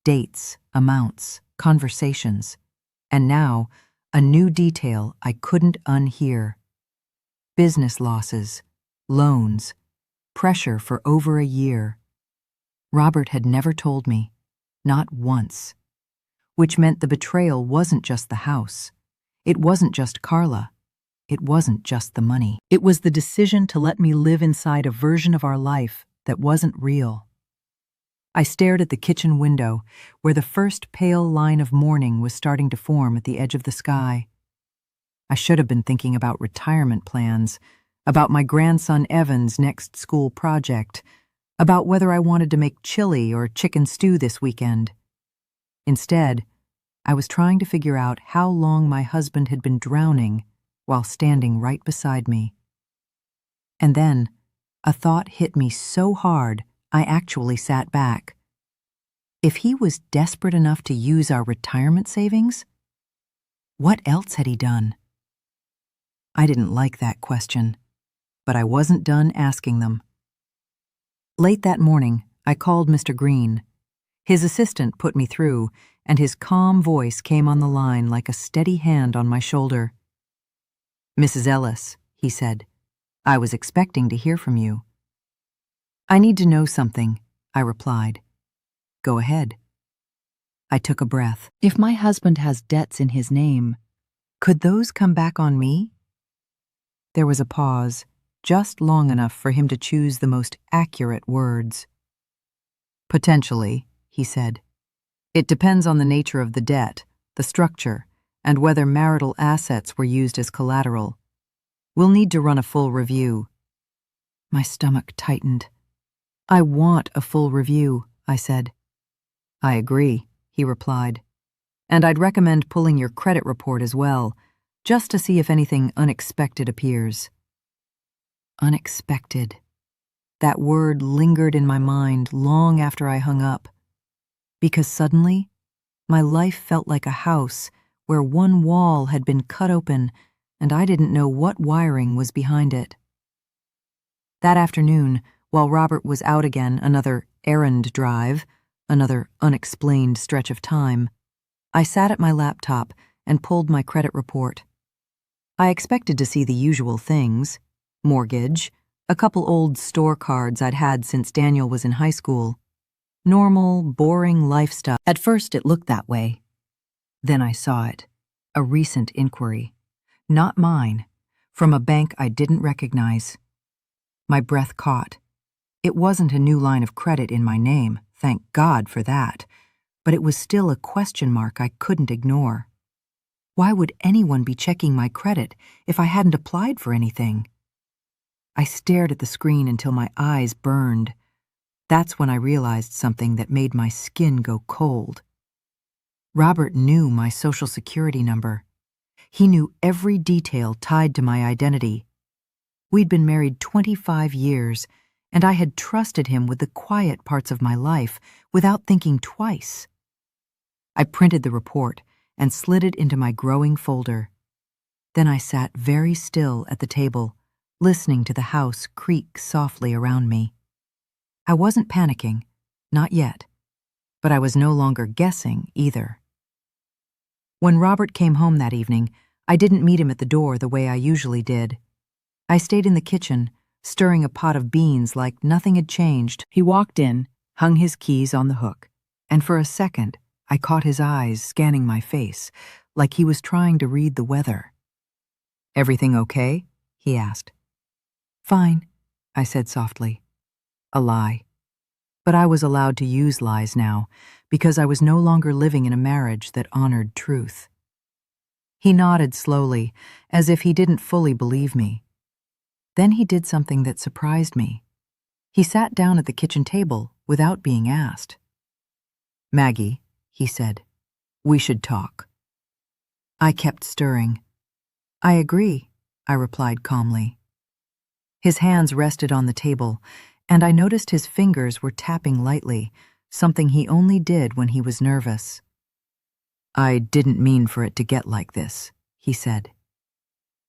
Dates, amounts, conversations, and now a new detail I couldn't unhear. Business losses, loans, pressure for over a year. Robert had never told me, not once. Which meant the betrayal wasn't just the house. It wasn't just Carla. It wasn't just the money. It was the decision to let me live inside a version of our life that wasn't real. I stared at the kitchen window, where the first pale line of morning was starting to form at the edge of the sky. I should have been thinking about retirement plans, about my grandson Evan's next school project, about whether I wanted to make chili or chicken stew this weekend. Instead, I was trying to figure out how long my husband had been drowning while standing right beside me. And then, a thought hit me so hard I actually sat back. If he was desperate enough to use our retirement savings, what else had he done? I didn't like that question, but I wasn't done asking them. Late that morning, I called Mr. Green. His assistant put me through, and his calm voice came on the line like a steady hand on my shoulder. "Mrs. Ellis," he said, "I was expecting to hear from you." "I need to know something," I replied. "Go ahead." I took a breath. If my husband has debts in his name, could those come back on me? There was a pause, just long enough for him to choose the most accurate words. "Potentially," he said. "It depends on the nature of the debt, the structure, and whether marital assets were used as collateral. We'll need to run a full review." My stomach tightened. "I want a full review," I said. "I agree," he replied. "And I'd recommend pulling your credit report as well, just to see if anything unexpected appears." Unexpected. That word lingered in my mind long after I hung up. Because suddenly, my life felt like a house where one wall had been cut open and I didn't know what wiring was behind it. That afternoon, while Robert was out again, another errand drive, another unexplained stretch of time, I sat at my laptop and pulled my credit report. I expected to see the usual things: mortgage, A couple old store cards I'd had since Daniel was in high school. Normal, boring life stuff. At first it looked that way. Then I saw it. A recent inquiry. Not mine. From a bank I didn't recognize. My breath caught. It wasn't a new line of credit in my name, thank God for that, but it was still a question mark I couldn't ignore. Why would anyone be checking my credit if I hadn't applied for anything? I stared at the screen until my eyes burned. That's when I realized something that made my skin go cold. Robert knew my social security number. He knew every detail tied to my identity. We'd been married 25 years, and I had trusted him with the quiet parts of my life without thinking twice. I printed the report and slid it into my growing folder. Then I sat very still at the table, listening to the house creak softly around me. I wasn't panicking, not yet, but I was no longer guessing either. When Robert came home that evening, I didn't meet him at the door the way I usually did. I stayed in the kitchen, stirring a pot of beans like nothing had changed. He walked in, hung his keys on the hook, and for a second, I caught his eyes scanning my face, like he was trying to read the weather. "Everything okay?" he asked. "Fine," I said softly. A lie. But I was allowed to use lies now, because I was no longer living in a marriage that honored truth. He nodded slowly, as if he didn't fully believe me. Then he did something that surprised me. He sat down at the kitchen table without being asked. "Maggie," he said, "we should talk." I kept stirring. "I agree," I replied calmly. His hands rested on the table, and I noticed his fingers were tapping lightly, something he only did when he was nervous. "I didn't mean for it to get like this," he said.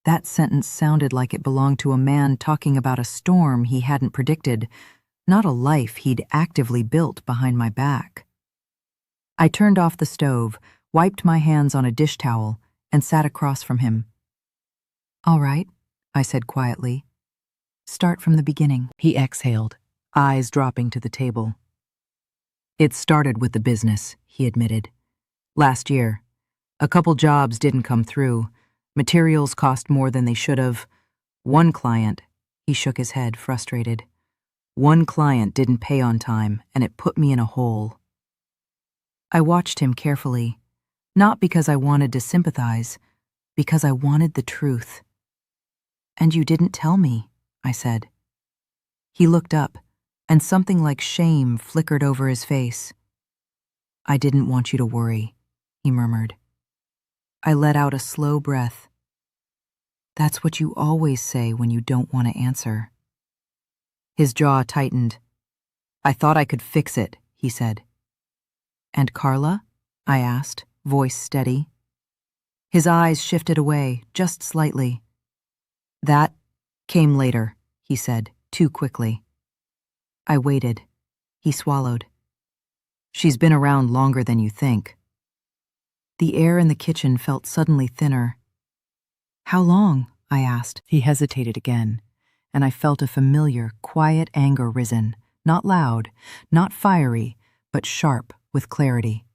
That sentence sounded like it belonged to a man talking about a storm he hadn't predicted, not a life he'd actively built behind my back. I turned off the stove, wiped my hands on a dish towel, and sat across from him. "All right," I said quietly. "Start from the beginning." He exhaled, eyes dropping to the table. "It started with the business," he admitted. "Last year. A couple jobs didn't come through. Materials cost more than they should have. One client," he shook his head, frustrated. "One client didn't pay on time, and it put me in a hole." I watched him carefully, not because I wanted to sympathize, because I wanted the truth. "And you didn't tell me," I said. He looked up, and something like shame flickered over his face. "I didn't want you to worry," he murmured. I let out a slow breath. "That's what you always say when you don't want to answer." His jaw tightened. "I thought I could fix it," he said. "And Carla?" I asked, voice steady. His eyes shifted away, just slightly. "That came later," he said, too quickly. I waited. He swallowed. "She's been around longer than you think." The air in the kitchen felt suddenly thinner. "How long?" I asked. He hesitated again, and I felt a familiar, quiet anger risen, not loud, not fiery, but sharp with clarity.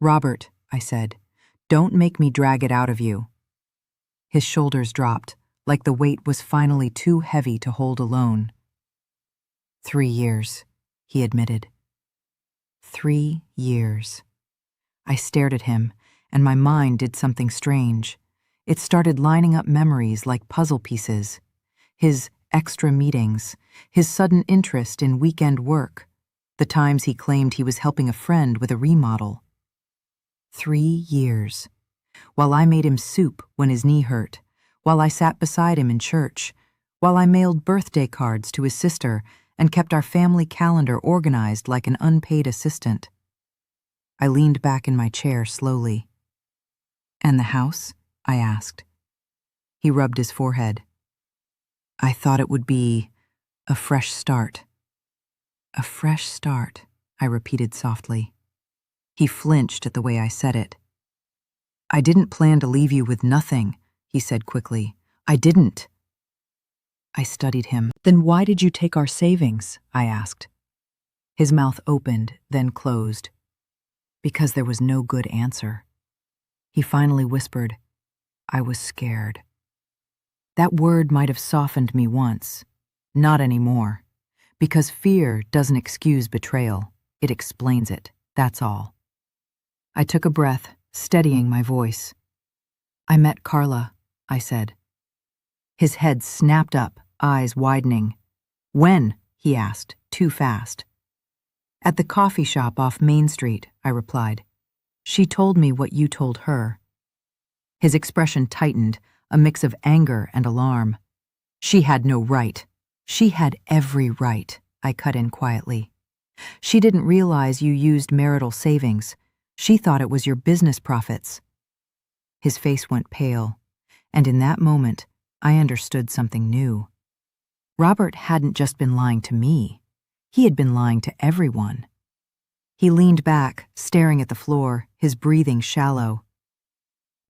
"Robert," I said, "don't make me drag it out of you." His shoulders dropped, like the weight was finally too heavy to hold alone. 3 years, he admitted. 3 years. I stared at him, and my mind did something strange. It started lining up memories like puzzle pieces. His extra meetings, his sudden interest in weekend work, the times he claimed he was helping a friend with a remodel. 3 years. While I made him soup when his knee hurt, while I sat beside him in church, while I mailed birthday cards to his sister and kept our family calendar organized like an unpaid assistant. I leaned back in my chair slowly. "And the house?" I asked. He rubbed his forehead. "I thought it would be a fresh start." "A fresh start," I repeated softly. He flinched at the way I said it. "I didn't plan to leave you with nothing," he said quickly. "I didn't." I studied him. Then why did you take our savings? I asked. His mouth opened, then closed. Because there was no good answer. He finally whispered, I was scared. That word might have softened me once. Not anymore. Because fear doesn't excuse betrayal. It explains it. That's all. I took a breath, steadying my voice. I met Carla, I said. His head snapped up, eyes widening. When? He asked, too fast. At the coffee shop off Main Street, I replied. She told me what you told her. His expression tightened, a mix of anger and alarm. She had no right. She had every right, I cut in quietly. She didn't realize you used marital savings. She thought it was your business profits. His face went pale, and in that moment, I understood something new. Robert hadn't just been lying to me. He had been lying to everyone. He leaned back, staring at the floor, his breathing shallow.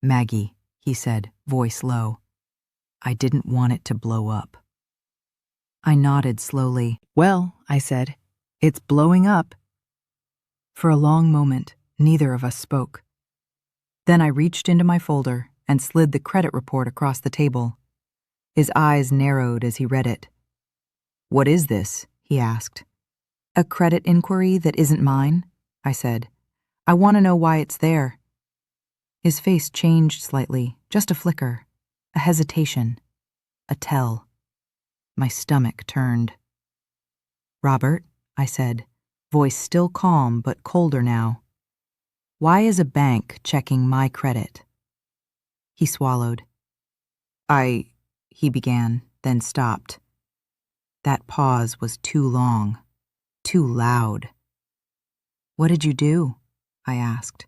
Maggie, he said, voice low. I didn't want it to blow up. I nodded slowly. Well, I said, it's blowing up. For a long moment, neither of us spoke. Then I reached into my folder and slid the credit report across the table. His eyes narrowed as he read it. What is this? He asked. A credit inquiry that isn't mine, I said. I want to know why it's there. His face changed slightly, just a flicker, a hesitation, a tell. My stomach turned. Robert, I said, voice still calm but colder now. Why is a bank checking my credit? He swallowed. He began, then stopped. That pause was too long, too loud. What did you do? I asked.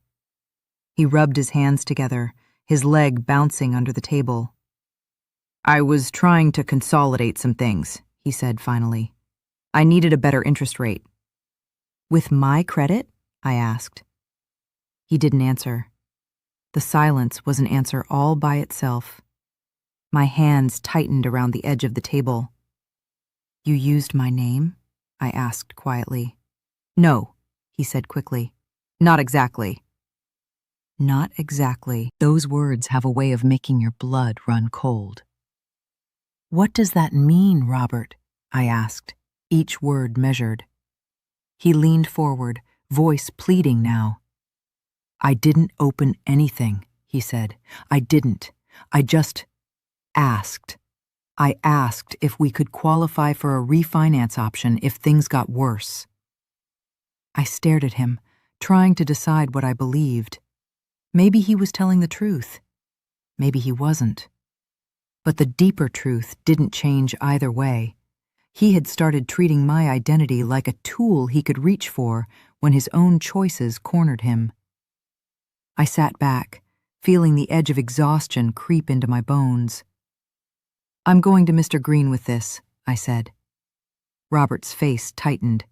He rubbed his hands together, his leg bouncing under the table. I was trying to consolidate some things, he said finally. I needed a better interest rate. With my credit? I asked. He didn't answer. The silence was an answer all by itself. My hands tightened around the edge of the table. You used my name? I asked quietly. No, he said quickly. Not exactly. Not exactly. Those words have a way of making your blood run cold. What does that mean, Robert? I asked, each word measured. He leaned forward, voice pleading now. I didn't open anything, he said. I didn't. I just asked. I asked if we could qualify for a refinance option if things got worse. I stared at him, trying to decide what I believed. Maybe he was telling the truth. Maybe he wasn't. But the deeper truth didn't change either way. He had started treating my identity like a tool he could reach for when his own choices cornered him. I sat back, feeling the edge of exhaustion creep into my bones. I'm going to Mr. Green with this, I said. Robert's face tightened.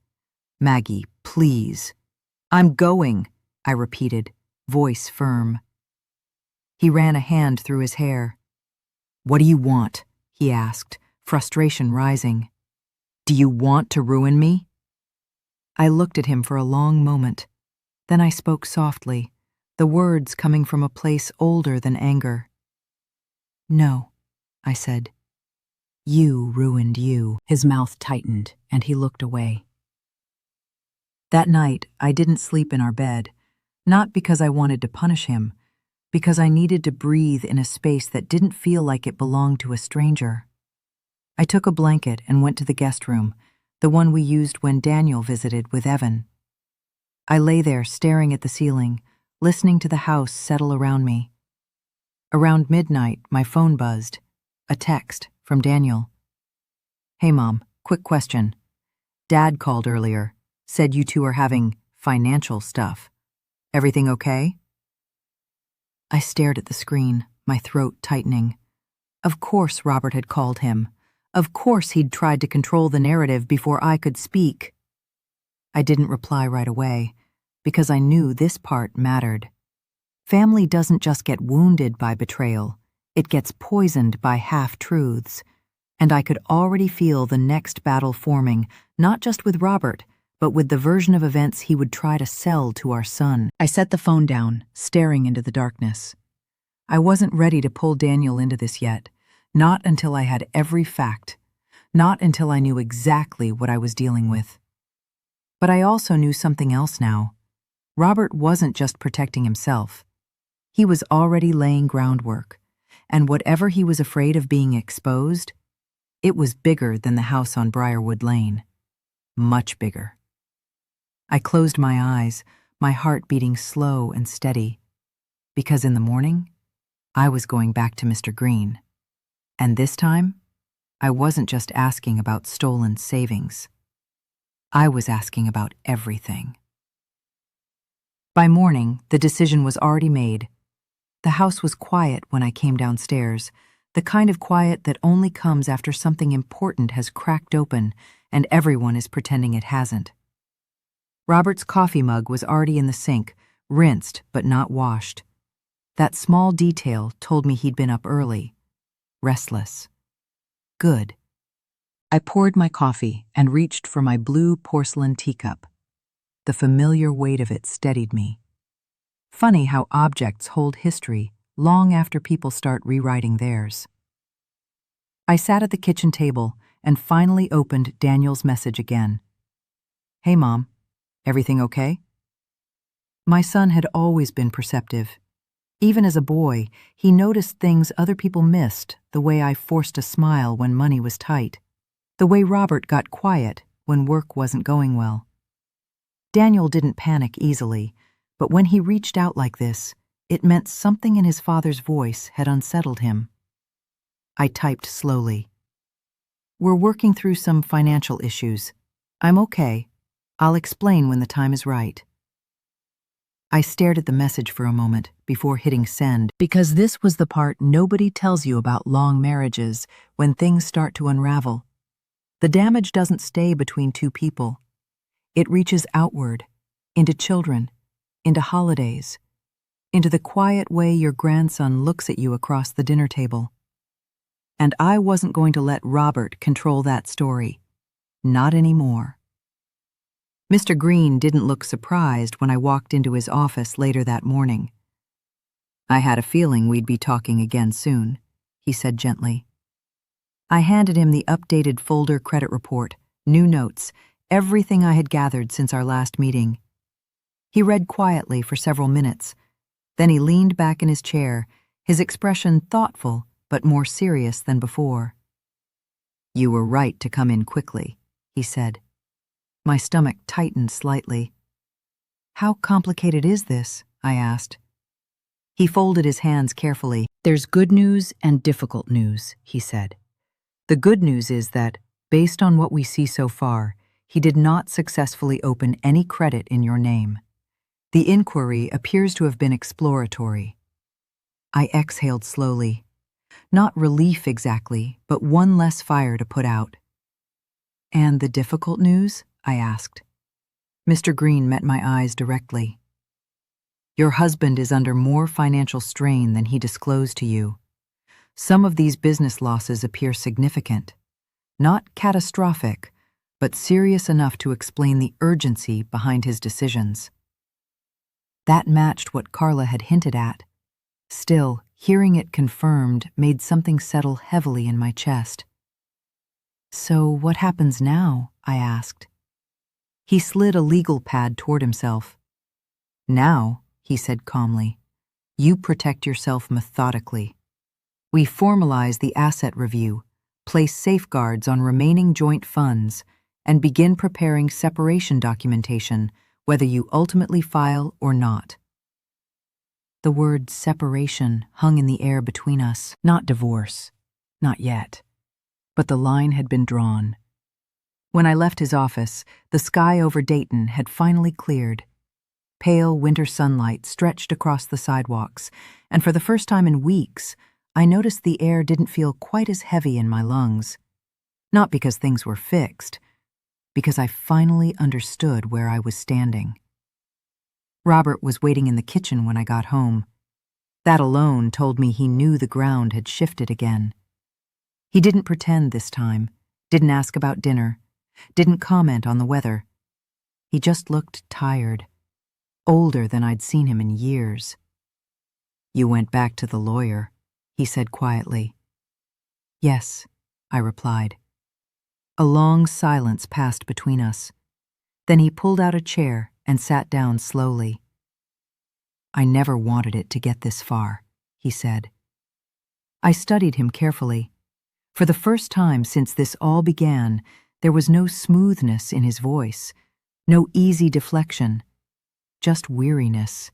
Maggie, please. I'm going, I repeated, voice firm. He ran a hand through his hair. What do you want? He asked, frustration rising. Do you want to ruin me? I looked at him for a long moment. Then I spoke softly, the words coming from a place older than anger. No, I said. You ruined you. His mouth tightened, and he looked away. That night, I didn't sleep in our bed, not because I wanted to punish him, because I needed to breathe in a space that didn't feel like it belonged to a stranger. I took a blanket and went to the guest room, the one we used when Daniel visited with Evan. I lay there staring at the ceiling, listening to the house settle around me. Around midnight, my phone buzzed. A text from Daniel. Hey, Mom, quick question. Dad called earlier, said you two are having financial stuff. Everything okay? I stared at the screen, my throat tightening. Of course Robert had called him. Of course he'd tried to control the narrative before I could speak. I didn't reply right away, because I knew this part mattered. Family doesn't just get wounded by betrayal, it gets poisoned by half-truths. And I could already feel the next battle forming, not just with Robert, but with the version of events he would try to sell to our son. I set the phone down, staring into the darkness. I wasn't ready to pull Daniel into this yet, not until I had every fact, not until I knew exactly what I was dealing with. But I also knew something else now. Robert wasn't just protecting himself. He was already laying groundwork, and whatever he was afraid of being exposed, it was bigger than the house on Briarwood Lane. Much bigger. I closed my eyes, my heart beating slow and steady, because in the morning, I was going back to Mr. Green. And this time, I wasn't just asking about stolen savings. I was asking about everything. By morning, the decision was already made. The house was quiet when I came downstairs, the kind of quiet that only comes after something important has cracked open and everyone is pretending it hasn't. Robert's coffee mug was already in the sink, rinsed but not washed. That small detail told me he'd been up early, restless. Good. I poured my coffee and reached for my blue porcelain teacup. The familiar weight of it steadied me. Funny how objects hold history long after people start rewriting theirs. I sat at the kitchen table and finally opened Daniel's message again. "Hey, Mom, everything okay?" My son had always been perceptive. Even as a boy, he noticed things other people missed, the way I forced a smile when money was tight, the way Robert got quiet when work wasn't going well. Daniel didn't panic easily, but when he reached out like this, it meant something in his father's voice had unsettled him. I typed slowly. "We're working through some financial issues. I'm okay. I'll explain when the time is right." I stared at the message for a moment before hitting send, because this was the part nobody tells you about long marriages when things start to unravel. The damage doesn't stay between two people. It reaches outward, into children, into holidays, into the quiet way your grandson looks at you across the dinner table. And I wasn't going to let Robert control that story. Not anymore. Mr. Green didn't look surprised when I walked into his office later that morning. "I had a feeling we'd be talking again soon," he said gently. I handed him the updated folder credit report, new notes, everything I had gathered since our last meeting. He read quietly for several minutes. Then he leaned back in his chair, his expression thoughtful but more serious than before. "You were right to come in quickly," he said. My stomach tightened slightly. "How complicated is this?" I asked. He folded his hands carefully. "There's good news and difficult news," he said. "The good news is that, based on what we see so far, he did not successfully open any credit in your name. The inquiry appears to have been exploratory." I exhaled slowly. Not relief exactly, but one less fire to put out. "And the difficult news?" I asked. Mr. Green met my eyes directly. "Your husband is under more financial strain than he disclosed to you. Some of these business losses appear significant. Not catastrophic, but serious enough to explain the urgency behind his decisions." That matched what Carla had hinted at. Still, hearing it confirmed made something settle heavily in my chest. "So what happens now?" I asked. He slid a legal pad toward himself. "Now," he said calmly, "you protect yourself methodically. We formalize the asset review, place safeguards on remaining joint funds, and begin preparing separation documentation, whether you ultimately file or not." The word separation hung in the air between us. Not divorce. Not yet. But the line had been drawn. When I left his office, the sky over Dayton had finally cleared. Pale winter sunlight stretched across the sidewalks, and for the first time in weeks, I noticed the air didn't feel quite as heavy in my lungs. Not because things were fixed, because I finally understood where I was standing. Robert was waiting in the kitchen when I got home. That alone told me he knew the ground had shifted again. He didn't pretend this time, didn't ask about dinner, didn't comment on the weather. He just looked tired, older than I'd seen him in years. "You went back to the lawyer," he said quietly. "Yes," I replied. A long silence passed between us. Then he pulled out a chair and sat down slowly. "I never wanted it to get this far," he said. I studied him carefully. For the first time since this all began, there was no smoothness in his voice, no easy deflection, just weariness.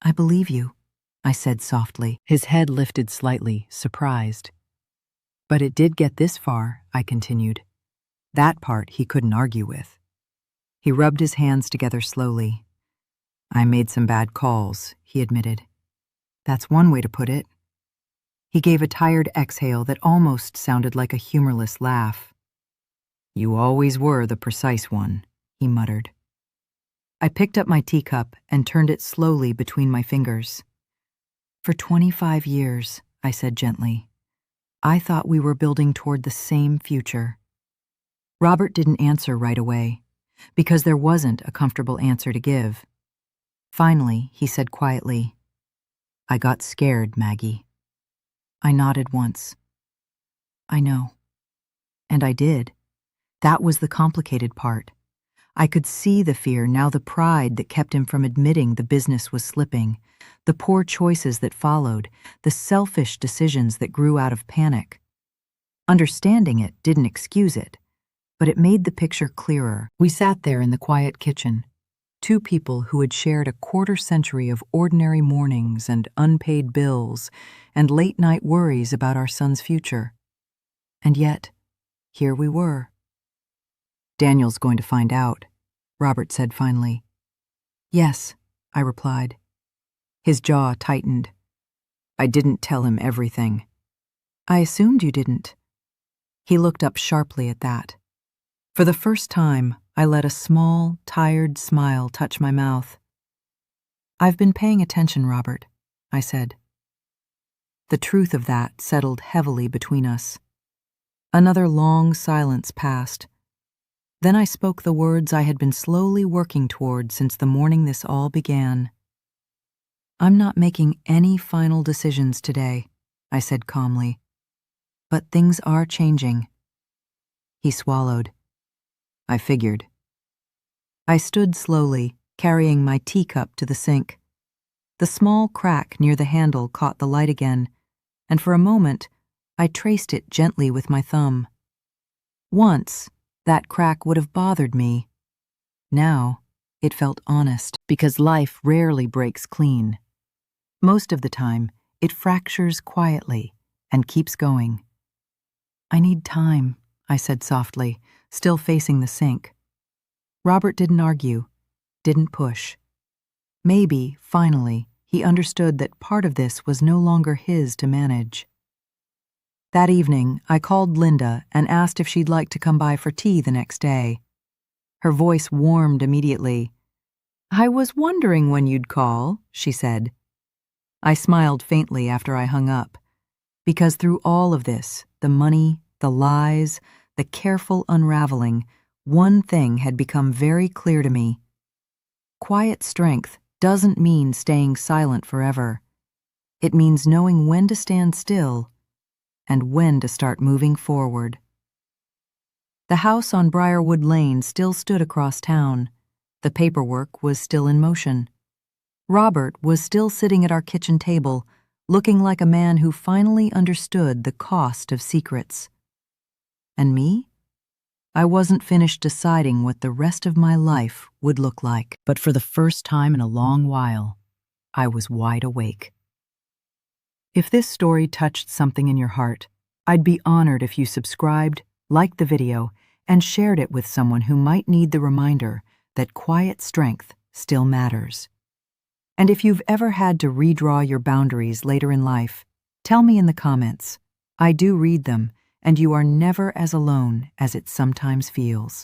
"I believe you," I said softly. His head lifted slightly, surprised. "But it did get this far," I continued. That part he couldn't argue with. He rubbed his hands together slowly. "I made some bad calls," he admitted. "That's one way to put it." He gave a tired exhale that almost sounded like a humorless laugh. "You always were the precise one," he muttered. I picked up my teacup and turned it slowly between my fingers. "For 25 years, I said gently, I thought we were building toward the same future." Robert didn't answer right away, because there wasn't a comfortable answer to give. Finally, he said quietly, "I got scared, Maggie." I nodded once. "I know." And I did. That was the complicated part. I could see the fear, now the pride that kept him from admitting the business was slipping, the poor choices that followed, the selfish decisions that grew out of panic. Understanding it didn't excuse it, but it made the picture clearer. We sat there in the quiet kitchen, two people who had shared a quarter-century of ordinary mornings and unpaid bills and late-night worries about our son's future. And yet, here we were. "Daniel's going to find out," Robert said finally. "Yes," I replied. His jaw tightened. "I didn't tell him everything." "I assumed you didn't." He looked up sharply at that. For the first time, I let a small, tired smile touch my mouth. "I've been paying attention, Robert," I said. The truth of that settled heavily between us. Another long silence passed. Then I spoke the words I had been slowly working toward since the morning this all began. "I'm not making any final decisions today," I said calmly. "But things are changing." He swallowed. "I figured." I stood slowly, carrying my teacup to the sink. The small crack near the handle caught the light again, and for a moment, I traced it gently with my thumb. Once, that crack would have bothered me. Now, it felt honest, because life rarely breaks clean. Most of the time, it fractures quietly and keeps going. "I need time," I said softly, still facing the sink. Robert didn't argue, didn't push. Maybe, finally, he understood that part of this was no longer his to manage. That evening, I called Linda and asked if she'd like to come by for tea the next day. Her voice warmed immediately. "I was wondering when you'd call," she said. I smiled faintly after I hung up, because through all of this, the money, the lies, the careful unraveling, one thing had become very clear to me. Quiet strength doesn't mean staying silent forever. It means knowing when to stand still and when to start moving forward. The house on Briarwood Lane still stood across town. The paperwork was still in motion. Robert was still sitting at our kitchen table, looking like a man who finally understood the cost of secrets. And me? I wasn't finished deciding what the rest of my life would look like, but for the first time in a long while, I was wide awake. If this story touched something in your heart, I'd be honored if you subscribed, liked the video, and shared it with someone who might need the reminder that quiet strength still matters. And if you've ever had to redraw your boundaries later in life, tell me in the comments. I do read them, and you are never as alone as it sometimes feels.